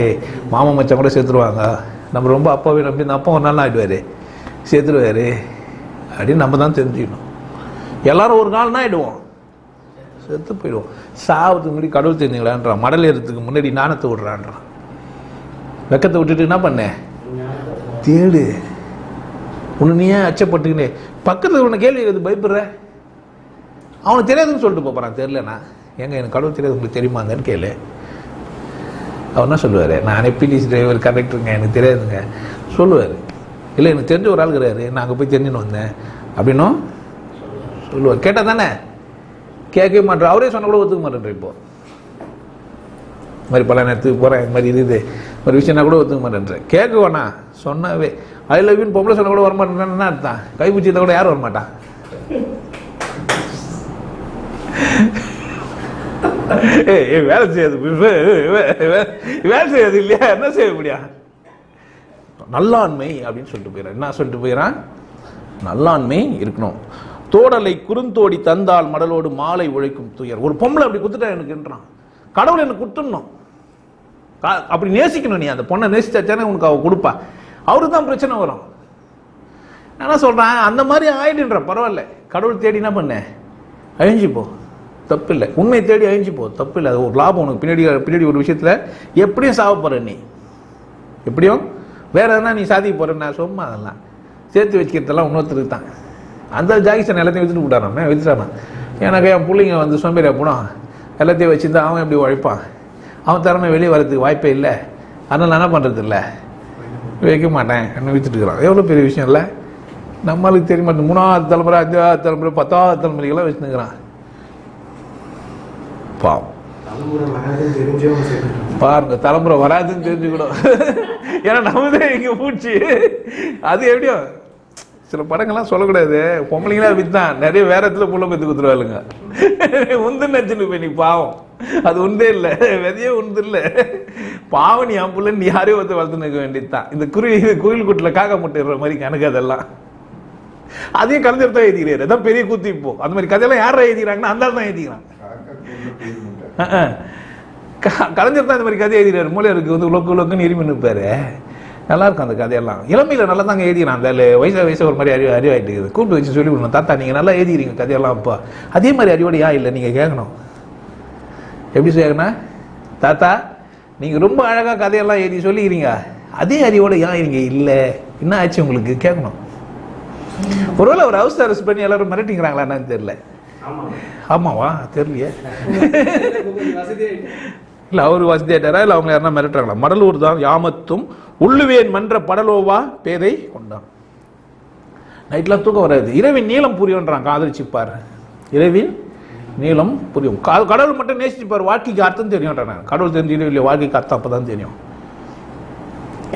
மாமா மச்சான் கூட சேர்த்துருவாங்க. நம்ம ரொம்ப அப்பாவே நம்பி இந்த அப்பா ஒரு நாள் ஆகிடுவார் சேர்த்துருவார் அப்படின்னு நம்ம தான் தெரிஞ்சுக்கணும். எல்லோரும் ஒரு நாள்னா ஆகிடுவோம், செத்து போயிடுவோம். சாவத்துக்கு முன்னாடி கடவுள் தெரிஞ்சுங்களான்றான். மடல் ஏறதுக்கு முன்னாடி நாணத்தை விடுறான்றான். வெக்கத்தை விட்டுட்டு என்ன பண்ண தேடு. உன்னை நீ ஏன் அச்சப்பட்டுக்கினே பக்கத்தில் உன்னை கேள்வி கேட்குறது பயப்படுற? அவனுக்கு தெரியாதுன்னு சொல்லிட்டு போகிறான். தெரிலண்ணா எங்க எனக்கு கடவுள் தெரியாது உங்களுக்கு தெரியுமாங்கன்னு கேளு. அவர் என்ன சொல்லுவார்? நான் பிடிசி டிரைவர் கண்டக்டருங்க எனக்கு தெரியாதுங்க சொல்லுவார். இல்லை எனக்கு தெரிஞ்ச ஒரு ஆள் கிடையாது, நான் அங்கே போய் தெரிஞ்சுன்னு வந்தேன் அப்படின்னும் சொல்லுவார். கேட்டால் தானே, கேட்கவே மாட்டேன். அவரே சொன்ன கூட ஒத்துக்க மாட்டேன். இப்போது இது மாதிரி பல நேரத்துக்கு போகிறேன், இது மாதிரி இருக்குது ஒரு விஷயம்னா கூட ஒத்துக்க மாட்டேன்றேன். கேட்க வேணா சொன்னாவே ஐ லவ் யூன்னு பொம்பளை சொன்ன கூட வரமாட்டேன்னா அர்த்தம். கைப்பிடிச்சதை கூட யாரும் வரமாட்டான். வேலை செய்யாது, வேலை செய்யாது இல்லையா, என்ன செய்ய முடியும்? நல்லாண்மை அப்படின்னு சொல்லிட்டு போயிடறான். என்ன சொல்லிட்டு போயிடறான்? நல்லாண்மை இருக்கணும். தோடலை குறுந்தோடி தந்தால் மடலோடு மாலை உழைக்கும் துயர். ஒரு பொம்பளை அப்படி குத்துட்டா எனக்குன்றான். கடவுள் எனக்கு கொடுத்துடணும், அப்படி நேசிக்கணும். நீ அந்த பொண்ணை நேசிச்சாச்சானே உனக்கு அவ கொடுப்பா. அவருக்கு தான் பிரச்சனை வரும். என்ன சொல்றான், அந்த மாதிரி ஆயிடுன்ற பரவாயில்ல, கடவுள் தேடி என்ன பண்ண அழிஞ்சுப்போ, தப்பு இல்லை. உண்மை தேடி அழிஞ்சுப்போ, தப்பு இல்லை. அது ஒரு லாபம் உனக்கு. பின்னாடி ஒரு விஷயத்தில் எப்படியும் சாவ போற, நீ எப்படியும் வேற எதனா நீ சாதிக்க போறேன்னா சும்மா அதெல்லாம் சேர்த்து வச்சுக்கிறதெல்லாம் இன்னொருத்தருக்கு தான். அந்த ஜாகிசன் எல்லாத்தையும் வித்துட்டு விட்டாராமே, வித்துட்டானா. எனக்கு என் பிள்ளைங்க வந்து சோம்பேறியா போனோம், எல்லாத்தையும் வச்சுருந்தா அவன் எப்படி உழைப்பான்? அவன் திறமை வெளியே வரதுக்கு வாய்ப்பே இல்லை. அதனால் என்ன பண்ணுறது இல்லை, வைக்க மாட்டேன் என்ன வித்துட்டுக்கிறான். எவ்வளோ பெரிய விஷயம் இல்லை, நம்மளுக்கு தெரிய மாட்டேன். 3வது தலைமுறை 5வது தலைமுறை 10வது தலைமுறைக்கெல்லாம் வச்சுருக்கிறான். பாவம் பாருங்க, தலைமுறை வராதுன்னு தெரிஞ்சுக்கணும். ஏன்னா நம்மதே இங்கே பூச்சி. அது எப்படியோ சில படங்கள்லாம் சொல்லக்கூடாது. பொம்பளைங்களா வித்தான் நிறைய வேற இடத்துல புள்ள பெற்று கொடுத்துருவாளுங்க. உந்துன்னு நினச்சிட்டு போய் நீ பாவம், அது உண்டே இல்லை, விதையே உண்டு இல்லை. பாவம் நீ என் புள்ள நீ யாரையும் ஒருத்த வளர்த்து நிற்க வேண்டியதுதான். இந்த கோயில் கூட்டில் காக்கா முட்டைற மாதிரி கணக்கு அதெல்லாம். அதையும் கலைஞர் தான் எழுதிக்கிறாரு. அதான் பெரிய கூத்து. இப்போ அந்த மாதிரி கதையெல்லாம் யாரா எழுதிக்கிறாங்கன்னா அந்த தான் எழுதிக்கிறான். கலைஞர் தான் இந்த மாதிரி கதை எழுதிக்கிறாரு. மூலையருக்கு வந்து லொக்குன்னு இருமி நிற்பாரு. நல்லா இருக்கும் அந்த கதையெல்லாம். இளமையில் நல்லா தாங்க எழுதிக்கிறான். அந்த வயசு ஒரு மாதிரி அறிவாயிட்டு இருக்குது. கூப்பிட்டு வச்சு சொல்லி விடணும், தாத்தா நீங்கள் நல்லா எழுதிக்கிறீங்க கதையெல்லாம். அப்பா அதே மாதிரி அறிவோட ஏன் இல்லை நீங்கள் கேட்கணும். எப்படி கேட்கணும், தாத்தா நீங்கள் ரொம்ப அழகாக கதையெல்லாம் எழுதி சொல்லிக்கிறீங்க, அதே அறிவோட ஏன் இருங்க இல்லை, என்ன ஆச்சு உங்களுக்கு கேட்கணும். ஒருவேளை ஒரு ஹவுஸ் அரெஸ்ட் பண்ணி எல்லாரும் மிரட்டிங்கிறாங்களா என்னன்னு தெரியல. ஆமாவா தெரியலையே. இல்லை அவரு வசதியாட்டாரா இல்லை அவங்க யாருன்னா மிரட்டுறாங்களா? மடலூர் தான் யாமத்தும் உள்ளுவேன் மன்ற படலோவா பேதை கொண்டான். நைட்லாம் தூக்கம் வராது. இரவின் நீளம் புரியும்ன்றான். காதலிச்சுப்பார், இரவின் நீளம் புரியும். கடவுள் மட்டும் நேசிச்சுப்பார், வாழ்க்கைக்கு அர்த்தம் தெரியும்ன்றான். கடவுள் தெரிஞ்சு இல்லையா, வாழ்க்கைக்கு அர்த்தம் அப்பதான் தெரியும்.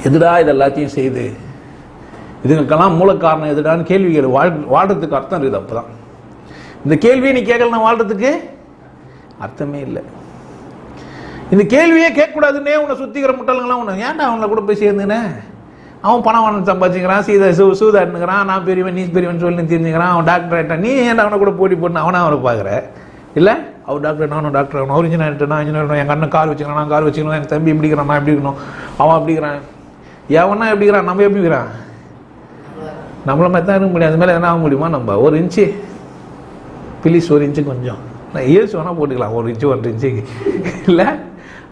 எதுடா இது எல்லாத்தையும் செய்து இதுங்களுக்கெல்லாம் மூல காரணம் எதுடான்னு கேள்விகள் வாழ்றதுக்கு அர்த்தம் இருக்குது. அப்பதான் இந்த கேள்வியை நீ கேட்கலாம், வாழ்றதுக்கு அர்த்தமே இல்லை. இந்த கேள்வியே கேட்கக்கூடாதுன்னே உன்னை சுத்திக்கிற முட்டாளுங்களாம் உன்னை ஏன்டா அவங்கள கூட போய் சேர்ந்துனே. அவன் பணம் வாங்க சம்பாதிச்சுக்கிறான், சூதாடுனுங்கிறான், நான் பெரியவன் நீ பெரியவன் சொல்லி தெரிஞ்சுக்கிறான். அவன் டாக்டர் ஆகிட்டான், நீ ஏன்டா அவனை கூட போட்டி போட்டு அவனை பார்க்குற இல்லை? அவர் டாக்டர் நானும் டாக்டர் ஆகணும், அவர் இன்ஜினியர் ஆகிட்டேன், நான் இன்ஜினியர், எங்கள் அண்ணன் கார் வச்சுக்கணும், நான் கார் வச்சுக்கணும், என் தம்பி எப்படிக்கிறான், நான் எப்படி இருக்கணும், அவன் அப்படிங்கிறான். எவனா எப்படிக்கிறான், நம்ம எப்படிக்கிறான்? நம்மள மாதிரி தான் இருக்க முடியும். அது மேலே என்ன ஆக முடியுமா? நம்ம 1 இன்ச்சு ப்ளீஸ், 1 இன்ச்சு கொஞ்சம் நான் ஏசு வேணால் போட்டுக்கலாம், 1 இன்ச்சு 1.5 இன்ச்சுக்கு இல்லை.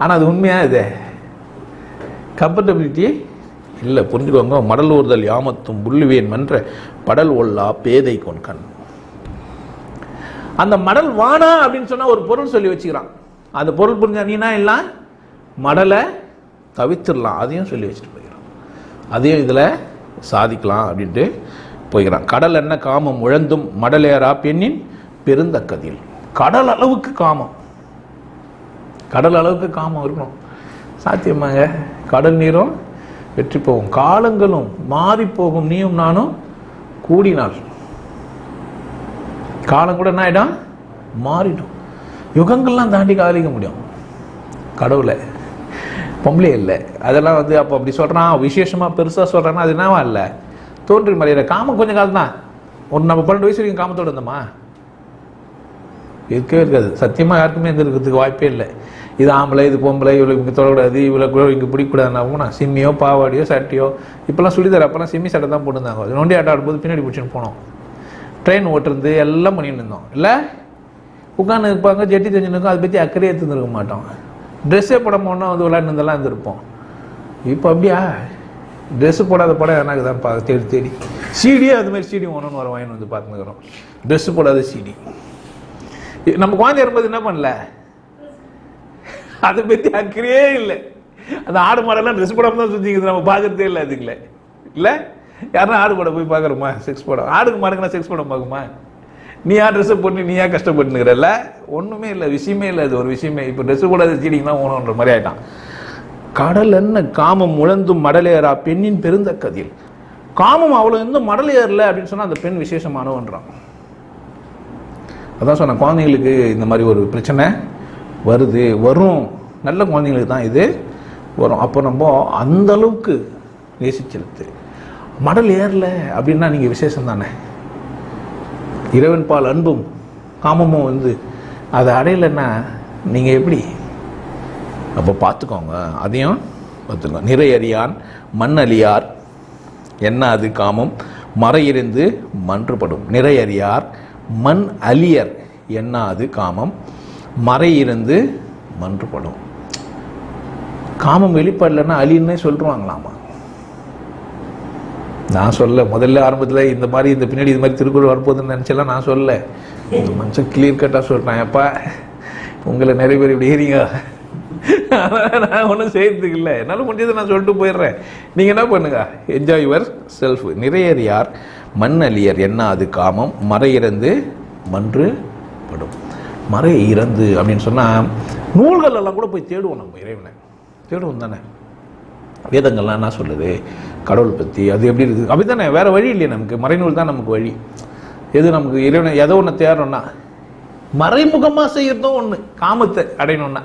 ஆனால் அது உண்மையாக இது கம்ஃபர்டபிலிட்டி இல்லை. புரிஞ்சுக்கோங்க. மடலூர்தல் யாமத்தும் புள்ளுவேன் மன்ற படல் ஒல்லா பேதை கொன்கண். அந்த மடல் வானா அப்படின்னு சொன்னால் ஒரு பொருள் சொல்லி வச்சுக்கிறான். அந்த பொருள் புரிஞ்சா நீனா இல்லை மடலை தவிர்த்துடலாம், அதையும் சொல்லி வச்சுட்டு போய்கிறான். அதையும் இதில் சாதிக்கலாம் அப்படின்ட்டு போய்கிறான். கடல் என்ன காமம் உழந்தும் மடலேரா பெண்ணின் பெருந்தக்கதில். கடல் அளவுக்கு காமம், கடல் அளவுக்கு காமம் இருக்கணும். சாத்தியமாங்க? கடல் நீரும் வெற்றி போகும், காலங்களும் மாறி போகும், நீயும் நானும் கூடினால் காலம் கூட என்ன ஆகிடும், மாறிடும். யுகங்கள்லாம் தாண்டி காதலிக்க முடியும் கடவுளை, பொம்பளை இல்லை. அதெல்லாம் வந்து அப்போ அப்படி சொல்கிறான், விசேஷமாக பெருசாக சொல்கிறான்னா அது என்னவா இல்லை, தோன்றி மறையிற காமம் கொஞ்சம் காலம் தான். நம்ம 12 வயசு வரைக்கும் காமத்தோடு இருந்தோமா? இருக்கவே இருக்காது. சத்தியமாக யாருக்குமே இருக்கிறதுக்கு வாய்ப்பே இல்லை. இது ஆம்பளை, இது பொம்பளை, இவ்வளோ இங்கே தொடக்கூடாது, இவ்வளோ கூட இங்கே பிடிக்கூடாதுன்னா சிம்மியோ பாவாடியோ சட்டியோ. இப்போல்லாம் சுடிதார், அப்போல்லாம் சிம்மி சட்டை தான் போட்டுருந்தாங்க. நொண்டி ஆட்ட ஆடும்போது பின்னாடி பிடிச்சின்னு போனோம், ட்ரெயின் ஓட்டுறது எல்லாம் பண்ணிட்டு இருந்தோம் இல்லை. உட்காந்து இருப்பாங்க, ஜெட்டி தெரிஞ்சுன்னு இருக்கும், அதை பற்றி அக்கறையே எடுத்துருக்க மாட்டோம். ட்ரெஸ்ஸே போட போனால் வந்து விளையாண்டுலாம் இருந்திருப்போம். இப்போ அப்படியா? ட்ரெஸ்ஸு போடாத படம் எனக்கு தான் தேடி தேடி சீடியே அது மாதிரி சீடி ஒன்று வர வாங்கின்னு வந்து பார்த்துக்கிறோம். ட்ரெஸ்ஸு போடாத சீடி. நம்ம குழந்தை இருக்கும்போது என்ன பண்ணல, அதை பற்றி அக்கறையே இல்லை. அந்த ஆடு மாடெல்லாம் ட்ரெஸ் போடாமல் தான் சுற்றிக்குது, நம்ம பார்க்குறதே இல்லை அதுங்களே இல்லை. யாருன்னா ஆடு படம் போய் பார்க்குறோமா? செக்ஸ் படம். ஆடுக்கு மாடுக்குன்னா செக்ஸ் படம் பார்க்குமா? நீ யார் ட்ரெஸ்ஸை போட்டு நீ ஏன் கஷ்டப்பட்டுக்கிறல்ல? ஒன்றுமே இல்லை, விஷயமே இல்லை. அது ஒரு விஷயமே. இப்போ ட்ரெஸ்ஸு போடாத சீடிங் தான் ஓணுன்ற மாதிரி ஆகிட்டான். கடல் என்ன காமம் முழந்தும் மடலேறா பெண்ணின் பெருந்த கதில். காமம் அவ்வளோ இன்னும் மடலேறல அப்படின்னு சொன்னால் அந்த பெண் விசேஷமானவன்றான். அதான் சொன்னேன், குழந்தைங்களுக்கு இந்த மாதிரி ஒரு பிரச்சனை வரும். நல்ல குழந்தைங்களுக்கு தான் இது வரும். அப்போ நம்ம அந்த அளவுக்கு நேசிச்செலுத்து. மடல் ஏறல அப்படின்னா நீங்கள் விசேஷம் தானே. இறைவன் பால் அன்பும் காமமும் வந்து அதை அடையலைன்னா நீங்கள் எப்படி? அப்போ பார்த்துக்கோங்க, அதையும் பார்த்துக்கோங்க. நிறை அறியான் மண் அழியார் என்ன அது காமம் மறையிருந்து மன்றுபடும். நிறை அறியார் மண் அழியர் என்ன அது காமம் மறையிருந்து மன்றுபடும். காமம் வெளிப்படலைன்னா அழின்னே சொல்லுவாங்களாமா. நான் சொல்ல முதல்ல ஆரம்பத்தில் இந்த மாதிரி இந்த பின்னாடி இது மாதிரி திருக்குறள் வரப்போகுதுன்னு நினச்செல்லாம் நான் சொல்ல. இந்த மனுஷன் கிளியர் கட்டாக சொல்கிறேன். எப்பா உங்களை நிறைய பேர் இப்படி ஏறீங்க, நான் ஒன்றும் செய்யறதுக்கு இல்லை, என்னால் முடிஞ்சதை நான் சொல்லிட்டு போயிடுறேன். நீங்கள் என்ன பண்ணுங்க, என்ஜாய் யுவர் செல்ஃப். நிறையறியார் மண் அழியர் என்ன அது காமம் மறையிறந்து மன்று படும். மறை இறந்து அப்படின்னு சொன்னால் நூல்கள் எல்லாம் கூட போய் தேடுவோம். நம்ம இறைவனை தேடுவோம் தானே. வேதங்கள்லாம் என்ன சொல்லுது கடவுள் பற்றி, அது எப்படி இருக்குது அப்படி தானே. வேறு வழி இல்லையே நமக்கு. மறைநூல் தான் நமக்கு வழி. எது நமக்கு இறைவனை எதோ ஒன்று தேடணும்னா மறைமுகமாக செய்யறதும் ஒன்று. காமத்தை அடையணும்னா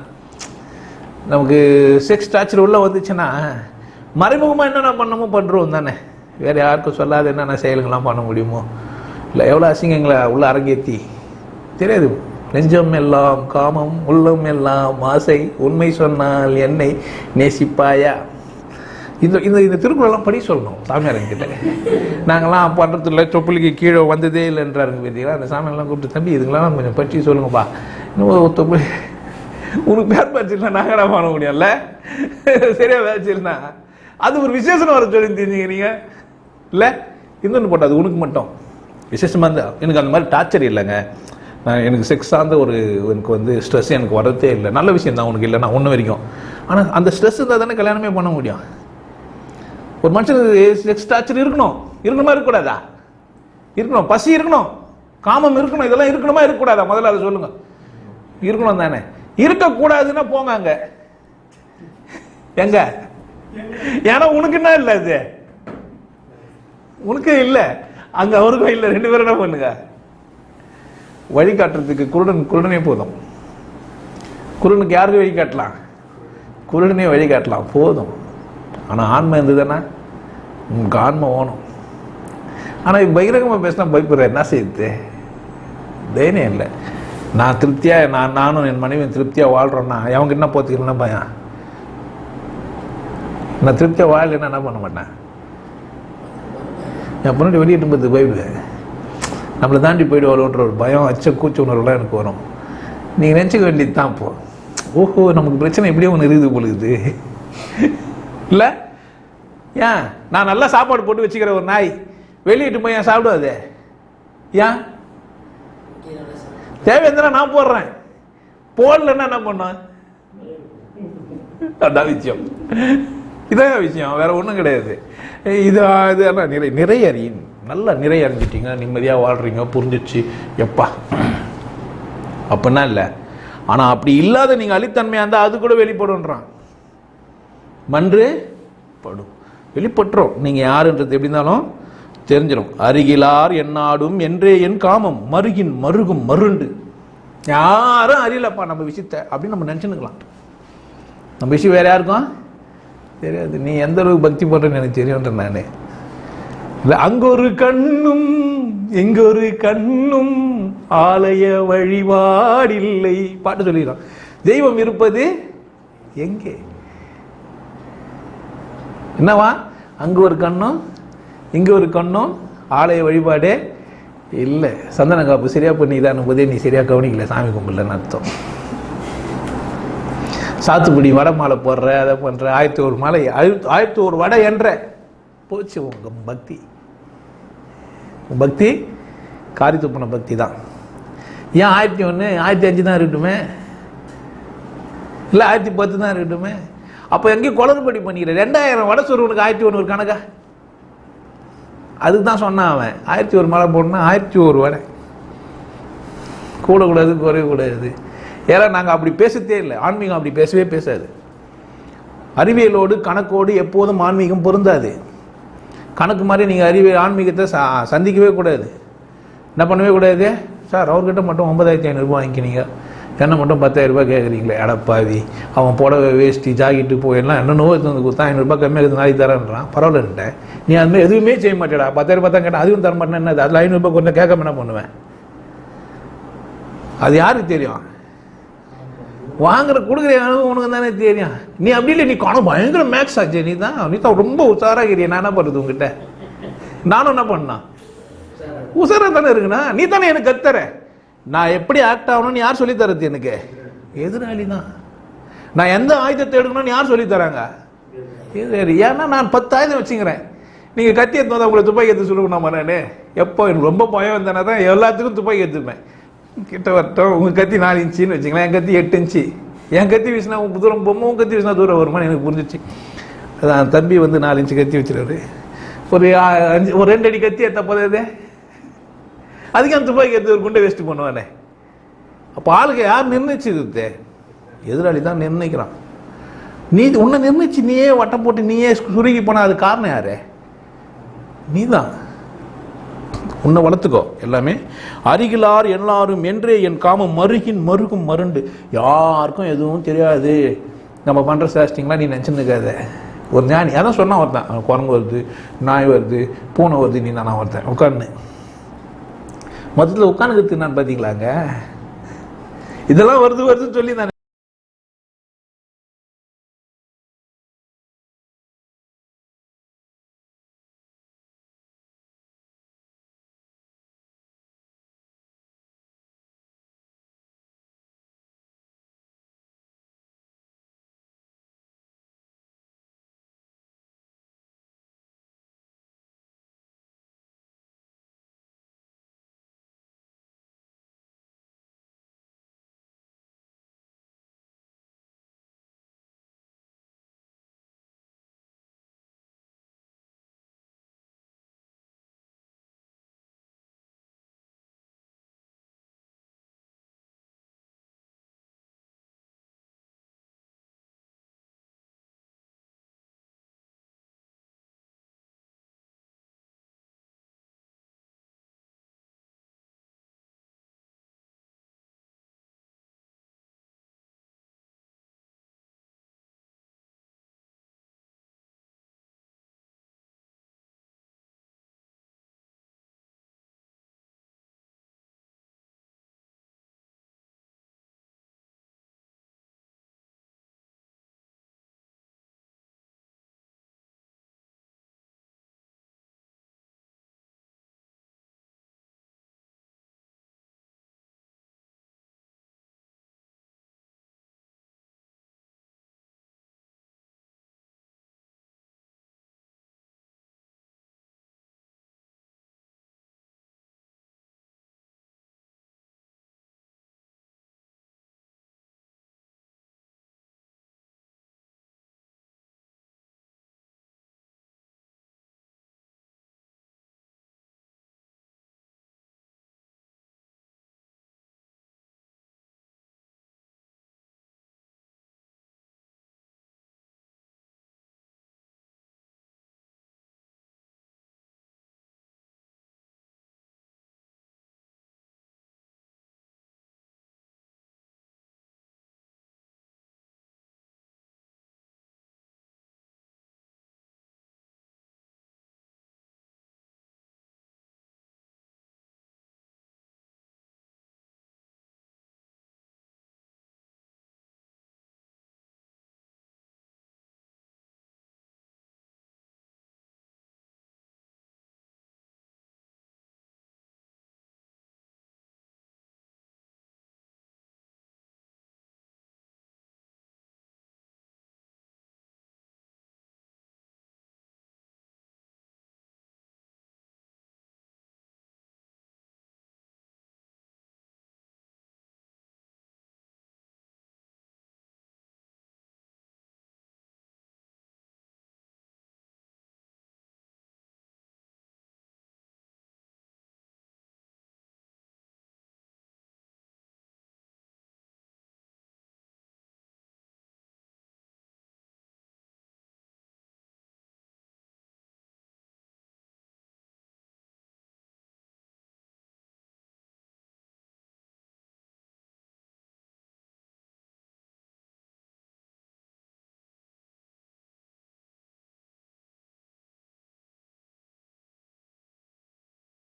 நமக்கு செக்ஸ் டார்ச்சர் உள்ள வந்துச்சுன்னா மறைமுகமாக என்னென்ன பண்ணமோ பண்ணுறோம் தானே. வேறு யாருக்கும் சொல்லாத என்னென்ன செயல்கள்லாம் பண்ண முடியுமோ, இல்லை எவ்வளோ அசிங்கங்களை உள்ள அரங்கேற்றி தெரியாது. நெஞ்சம் எல்லாம் காமம் உள்ளம் எல்லாம் ஆசை உண்மை சொன்னால் என்னை நேசிப்பாயா. இந்த இந்த இந்த திருக்குறளெல்லாம் படி சொல்லணும் சாமியார்கிட்ட. நாங்கள்லாம் பண்ணுறதில்ல, தொப்புளுக்கு கீழே வந்ததே இல்லைன்றாருங்க பார்த்தீங்களா. அந்த சாமியெல்லாம் கூப்பிட்டு, தம்பி இதுங்களாம் கொஞ்சம் பற்றி சொல்லுங்கப்பா. இன்னும் தொப்புள் உனக்கு பேர் பறிச்சிருந்தா நாங்கடா பண்ண முடியும்ல, சரியா வேச்சிருந்தா அது ஒரு விசேஷம் வர சொல்லி தெரிஞ்சுங்க நீங்கள் இல்லை. இன்னொன்று போட்டால் அது உனக்கு மட்டும் விசேஷமாக இருந்தால். எனக்கு அந்த மாதிரி டார்ச்சர் இல்லைங்க. நான் எனக்கு செக்ஸ் சார்ந்த எனக்கு வந்து ஸ்ட்ரெஸ் எனக்கு வரதே இல்லை. நல்ல விஷயம் தான் உனக்கு இல்லைன்னா ஒன்று வரைக்கும். ஆனால் அந்த ஸ்ட்ரெஸ் இருந்தால் தானே கல்யாணமே பண்ண முடியும். ஒரு மனுஷனுக்கு செக்ஸ் டார்ச்சர் இருக்கணுமா இருக்கக்கூடாதா? இருக்கணும். பசி இருக்கணும், காமம் இருக்கணும், இதெல்லாம் இருக்கணுமா இருக்கக்கூடாதா? முதல்ல அதை சொல்லுங்க. இருக்கணும் தானே. இருக்கக்கூடாதுன்னா போங்க அங்க. எங்க? ஏன்னா உனக்கு என்ன இல்லை, அது உனக்கு இல்லை, அங்க அவருக்கும் இல்லை. ரெண்டு பேரும் என்ன பண்ணுங்க, வழிகாட்டுறதுக்கு குருடனே போதும். குருடனுக்கு யாருக்கு வழிகாட்டலாம்? குருடனே வழிகாட்டலாம் போதும். ஆனால் ஆன்மை இருந்ததுன்னா உங்களுக்கு ஆன்மை ஓணும். ஆனால் பகிரங்கமாக பேசினா பயப்படுற என்ன செய்யுது? தைரியம் இல்லை. நான் திருப்தியாக நானும் என் மனைவியும் திருப்தியாக வாழ்கிறோன்னா அவங்க என்ன போத்துக்கலன்னா பயம். நான் திருப்தியாக வாழலைன்னா என்ன பண்ண மாட்டேன். என் பொண்ணு வெளியிட்டு போது போயிடுவேன். நம்மளை தாண்டி போயிடுவாளோன்ற ஒரு பயம், அச்ச கூச்ச உணர்வுலாம் எனக்கு வரும். நீங்கள் நினச்சிக்க வேண்டியது தான். இப்போ ஓஹோ நமக்கு பிரச்சனை இப்படியே ஒன்று இருக்குது பொழுது இல்லை. ஏன் நான் நல்லா சாப்பாடு போட்டு வச்சுக்கிற ஒரு நாய் வெளியிட்டு போய் ஏன் சாப்பிடாது? ஏன் தேவையான நான் போடுறேன், போடலன்னா என்ன பண்ணேன்? அதான் விஷயம். இதான் விஷயம், வேற ஒன்றும் கிடையாது. இதெல்லாம் நிறைய அறியும். நல்லா நிறைய அறிஞ்சிட்டிங்க, நிம்மதியாக வாழ்கிறீங்க, புரிஞ்சிச்சு எப்பா அப்படின்னா இல்லை. ஆனால் அப்படி இல்லாத நீங்கள் அழித்தன்மையாக இருந்தால் அது கூட வெளிப்படுன்றான். மன்று படும், வெளிப்பட்டுரும். நீங்கள் யாருன்றது எப்படி இருந்தாலும் தெரிஞ்சிடும். அருகிலார் என்னாடும் என்றே என் காமம் மருகின் மருகும் மருண்டு. யாரும் அறியலப்பா நம்ம விஷயத்த அப்படின்னு நம்ம நினச்சுன்னுக்கலாம். நம்ம விஷயம் வேற யாருக்கும் தெரியாது. நீ எந்த அளவுக்கு பக்தி பண்ணுறேன்னு எனக்கு தெரியுன்ற நானே. இல்லை அங்கொரு கண்ணும் எங்கொரு கண்ணும் ஆலய வழிபாடில்லை பாட்டு சொல்லிடுறோம். தெய்வம் இருப்பது எங்கே? என்னவா? அங்க ஒரு கண்ணும் இங்க ஒரு கண்ணும் ஆலய வழிபாடே இல்லை. சந்தன காப்பு சரியா பண்ணிதான் போதே நீ சரியா கவனிக்கல, சாமி கும்பிடலன்னு அர்த்தம். சாத்துக்குடி வடை மாலை போடுற, அதை பண்ற, 1001 மாலை 1001 வடை என்ற போச்சு உங்க பக்தி. பக்தி காரி துப்புன பக்தி தான். ஏன் 1001 1005 தான் இருக்கட்டுமே, இல்லை 1010 தான் இருக்கட்டுமே. அப்போ எங்கேயும் குளறுபடி பண்ணிக்கிற 2000 வடை சொல்றவனுக்கு 1001 ஒரு கணக்கா? அதுக்கு தான் சொன்னான் அவன் 1001 மாலை போடணும்னா 1001 வடை, கூடக்கூடாது குறையக்கூடாது. ஏன்னா நாங்கள் அப்படி பேசத்தே இல்லை. ஆன்மீகம் அப்படி பேசவே பேசாது. அறிவியலோடு கணக்கோடு எப்போதும் ஆன்மீகம் பொருந்தாது. கணக்கு மாதிரி நீங்கள் ஆன்மீகத்தை சந்திக்கவே கூடாது. என்ன பண்ணவே கூடாது? சார் அவர்கிட்ட மட்டும் 9500 வாங்கிக்கினீங்க, என்ன மட்டும் 10,000 ரூபாய் கேட்குறீங்களே, அடப்பாவி, அவன் புடவை வேஷ்டி ஜாக்கெட்டு போயெல்லாம் என்னென்னோ எடுத்து கொடுத்தா 500 ரூபாய் கம்மியாக இருக்குது, நாளைக்கு தரேன்றான். பரவாயில்லன்ட்டேன். நீ அதுமாதிரி எதுவுமே செய்ய மாட்டேடா, 10,000 ரூபாய் தான் கேட்டால் அதுவும் தர மாட்டேன். என்னது அதில் 500 ரூபாய் கொஞ்சம் கேட்காம என்ன பண்ணுவேன்? அது யாருக்கு தெரியும்? வாங்குற கொடுக்குற உனக்கு தானே தெரியும். நீ அப்படி இல்லை, நீ காணும் பயங்கர மேக்ஸ் ஆச்சு, நீ தான் ரொம்ப உஷாராகிறிய. நான் என்ன பண்ணுறது உங்ககிட்ட? நானும் என்ன பண்ணா உஷாராக தானே இருக்குண்ணா. நீ தானே எனக்கு கத்துற. நான் எப்படி ஆக்ட் ஆகணும்னு யார் சொல்லி தரது? எனக்கு எதிராளி தான். நான் எந்த ஆயுதத்தை எடுக்கணும்னு யார் சொல்லி தராங்க? ஏன்னா நான் 10 ஆயுதம் வச்சுக்கிறேன். நீங்கள் கத்தி எடுத்து உங்களை துப்பாக்கி எடுத்து சொல்லணுமா? நான் எப்போ எனக்கு ரொம்ப பயம் வந்தேன்னா தான் எல்லாத்துக்கும் துப்பாக்கி எடுத்துப்பேன். கிட்ட வரட்டும், உங்கள் கத்தி 4 இன்ச்சுன்னு வச்சுக்கலாம், என் கத்தி 8 இன்ச்சு. என் கத்தி வீசினா தூரம் போகும்போது உங்கள் கத்தி வீசினா தூரம் வருமானு எனக்கு புரிஞ்சிச்சு. அதான் தம்பி 4 இன்ச்சு கத்தி வச்சுருவாரு. ஒரு 2 அடி கத்தி ஏற்ற போதே அதுக்கு அந்த துப்பாக்கி எடுத்து ஒரு குண்டை வேஸ்ட்டு பண்ணுவானே. அப்போ ஆளுக்கு யார் நிர்ணயிச்சது? எதிராளி தான் நிர்ணயிக்கிறான். நீ உன்னை நிர்ணயிச்சு நீயே வட்டம் போட்டு நீயே சுருகி போனால் அது காரணம் யாரு? நீ தான். உன்னை வளர்த்துக்கோ. எல்லாமே அருகிலார் எல்லாரும் என்றே என் காமம் மருகின் மருகும் மருண்டு. யாருக்கும் எதுவும் தெரியாது நம்ம பண்ணுற சாஸ்டிங்லாம் நீ நினச்சிருக்காத. ஒரு ஞானி அதான் சொன்னா ஒருத்தன், குரங்கு வருது, நாய் வருது, பூனை வருது, நீ நான் ஒருத்தன் உட்காந்து மொத்தத்தில் உட்காந்துக்கிறது நான் பார்த்தீங்களாங்க. இதெல்லாம் வருதுன்னு சொல்லி நான்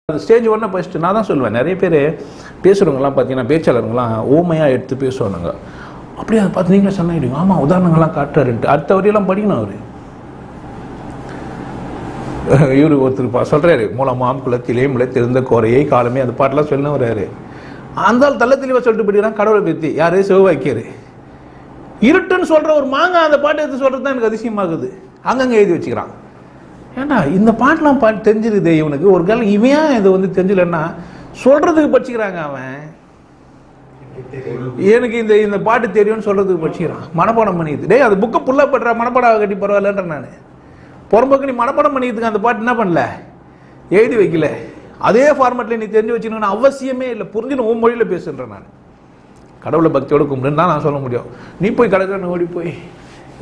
ஸ்டேஜ் 1 ஃபஸ்ட்டு நான் தான் சொல்லுவேன். நிறைய பேர் பேசுகிறவங்கலாம் பார்த்தீங்கன்னா பேச்சாளருங்களாம் ஊமையாக எடுத்து பேசுவானுங்க. அப்படியே அதை பார்த்து நீங்களே சொன்னாயிடுங்க. ஆமாம், உதாரணங்கள்லாம் காட்டுறாருன்ட்டு அடுத்த வரையெல்லாம் படிக்கணும். அவர் இவர் ஒருத்தர் சொல்கிறாரு, மூலமாம் குலத்திலே முளைத்திருந்த கோரையை காலமே, அந்த பாட்டெலாம் சொல்ல வர்றாரு. அந்த தள்ள தெளிவாக சொல்லிட்டு போயிட்டான் கடவுளை பற்றி. யார்? சிவவாக்கியார். இருட்டுன்னு சொல்கிற ஒரு மாங்காய் அந்த பாட்டை எடுத்து சொல்கிறது தான் எனக்கு அதிசயமாகுது. அங்கங்கே எழுதி வச்சுக்கிறான். ஏண்டா இந்த பாட்டெலாம் தெரிஞ்சிருக்குது இவனுக்கு. ஒரு காலம் இவன் இதை வந்து தெரிஞ்சிடலன்னா சொல்கிறதுக்கு படிச்சுக்கிறாங்க. அவன் எனக்கு இந்த பாட்டு தெரியும்னு சொல்கிறதுக்கு படிச்சுக்கிறான். மனப்பாடம் பண்ணிடுது. டேய், அது புக்கை புல்லாக படுற மனப்பாடம் கட்டி பரவாயில்லன்ற நான். புறம்போக்கு நீ மனப்பாடம் பண்ணிக்கிறதுக்கு அந்த பாட்டு என்ன பண்ணல, எழுதி வைக்கல. அதே ஃபார்மேட்டில் நீ தெரிஞ்சு வச்சுக்கணும்னு அவசியமே இல்லை. புரிஞ்சுன்னு உன் மொழியில் பேசுன்றேன் நான். கடவுளை பக்தியோடு கும்பிடுன்னு தான் நான் சொல்ல முடியும். நீ போய் கடற்கரை ஓடி போய்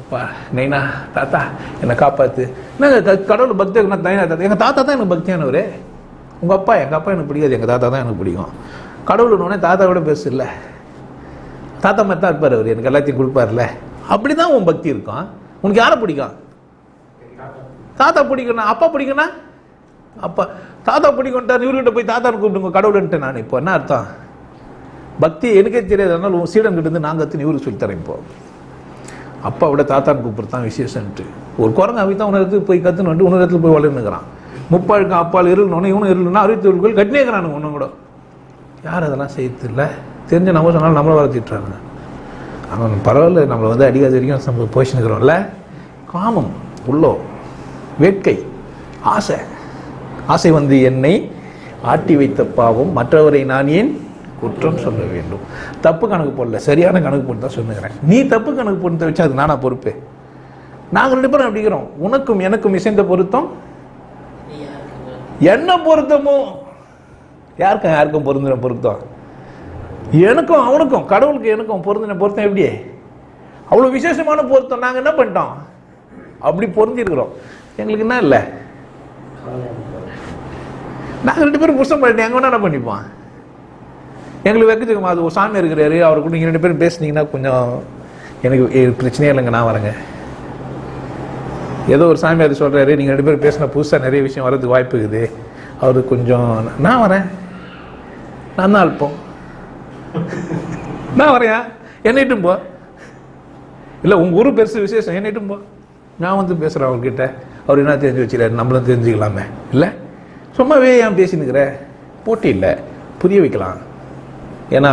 அப்பா நைனா தாத்தா என்னை காப்பாற்று. என்னங்க கடவுள் பக்தி நைனா தாத்தா? எங்கள் தாத்தா தான் எனக்கு பக்தியானவர். உங்கள் அப்பா? எங்கள் அப்பா எனக்கு பிடிக்காது, எங்கள் தாத்தா தான் எனக்கு பிடிக்கும். கடவுள்னோடனே தாத்தா கூட பேசல. தாத்தா மாதிரி தான் இருப்பார் அவர், எனக்கு எல்லாத்தையும் கொடுப்பார்ல. அப்படி தான் உன் பக்தி இருக்கும். உனக்கு யாரை பிடிக்கும்? தாத்தா பிடிக்கணும். அப்பா பிடிக்கணும். அப்பா தாத்தா பிடிக்கும்ட்டார். இவர்கிட்ட போய் தாத்தான்னு கூப்பிடுங்க கடவுள்ன்ட்டு. நான் இப்போ என்ன அர்த்தம்? பக்தி எனக்கே தெரியாது. அதனால உன் சீடன் கிட்ட இருந்து நான் கற்றுன்னு இவருக்கு சொல்லித்தரேன். இப்போ அப்பா விட தாத்தான்னு கூப்பிட்டு தான் விசேஷன்ட்டு. ஒரு குரங்கு அவை தான் உணர்த்து போய் கற்றுன்னு வந்துட்டு இன்னொரு இடத்துல போய் வளர்ந்துக்கிறான். முப்பாளுக்கு அப்பால் இருளோன்னு இவனும் இருளுன்னா 61 கோயில் கட்டினேக்கிறானுங்க. ஒன்றும் கூட யார் அதெல்லாம் செய்யறது இல்லை. தெரிஞ்ச நம்ம சொன்னாலும் நம்மளை வளர்த்திட்டுறாங்க. அவன் பரவாயில்ல, நம்மளை வந்து அடிக்காத வரைக்கும் நம்ம போயிச்சுன்னுக்கிறோம்ல. காமம், உள்ளோ, வேட்கை, ஆசை. ஆசை வந்து என்னை ஆட்டி வைத்த பாவம், மற்றவரை நான் ஏன் குற்றம் சொல்ல வேண்டும். தப்பு கணக்கு போடல, சரியான கணக்கு போட்டு தான் சொல்லுகிறேன். நீ தப்பு கணக்கு போட்டு வச்சா அது நானா பொறுப்பு? நாங்கள் 2 பேரும் அப்படிங்கிறோம். உனக்கும் எனக்கும் இசைந்த பொருத்தம் என்ன பொருத்தமோ? யாருக்கும் பொருந்தின பொருத்தம்? எனக்கும் அவனுக்கும், கடவுளுக்கு எனக்கும் பொருந்தின பொருத்தம் எப்படி? அவ்வளோ விசேஷமான பொருத்தம். நாங்கள் என்ன பண்ணிட்டோம்? அப்படி பொருந்திருக்கிறோம். எங்களுக்கு என்ன இல்லை? நாங்கள் 2 பேரும் புருஷன் பண்ணிட்டோம். எங்கே வேணா என்ன பண்ணிப்போம்? எங்களுக்கு வைக்கிறதுக்கு அது ஒரு சாமி இருக்கிறாரு, அவரை கூட நீங்கள் 2 பேரும் பேசுனீங்கன்னா கொஞ்சம் எனக்கு பிரச்சனையே இல்லைங்க, நான் வரேங்க. ஏதோ ஒரு சாமி அது சொல்கிறாரு, நீங்கள் 2 பேரும் பேசினா புதுசாக நிறைய விஷயம் வர்றதுக்கு வாய்ப்பு இருக்குது, அவரு கொஞ்சம் நான் வரேன், நான் தான் அல்பம், நான் வரேன், என்னைட்டும் போ. இல்லை உங்கள் குரு பெருசு விசேஷம், என்னைட்டும் போ, நான் வந்து பேசுகிறேன் அவர்கிட்ட. அவர் என்ன தெரிஞ்சு வச்சுக்கிறாரு, நம்மளும் தெரிஞ்சுக்கலாமே. இல்லை சும்மாவே ஏன் பேசினுக்கிற? போட்டி இல்லை, புரிய வைக்கலாம். ஏன்னா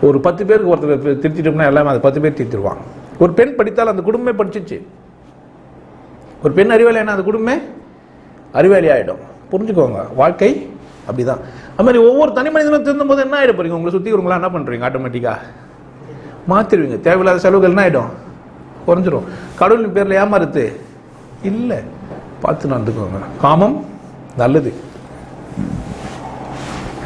ஒரு 10 பேருக்கு ஒருத்தர் திருத்திட்டோம்னா எல்லாமே அது 10 பேர் திருத்திடுவான். ஒரு பெண் படித்தால் அந்த குடும்பமே படிச்சிச்சு. ஒரு பெண் அறிவாளி ஆனால் அந்த குடும்பமே அறிவாளி ஆகிடும். புரிஞ்சுக்கோங்க, வாழ்க்கை அப்படிதான். அது மாதிரி ஒவ்வொரு தனி மனிதனும் திருந்தும் போது என்ன ஆகிட போறீங்க? உங்களை சுற்றி உங்களா என்ன பண்ணுறீங்க? ஆட்டோமேட்டிக்காக மாற்றிடுவீங்க. தேவையில்லாத செலவுகள் என்ன ஆகிடும்? குறைஞ்சிரும். கடவுளின் பேரில் ஏமாறுது இல்லை, பார்த்து நடந்துக்கோங்க. காமம் நல்லது.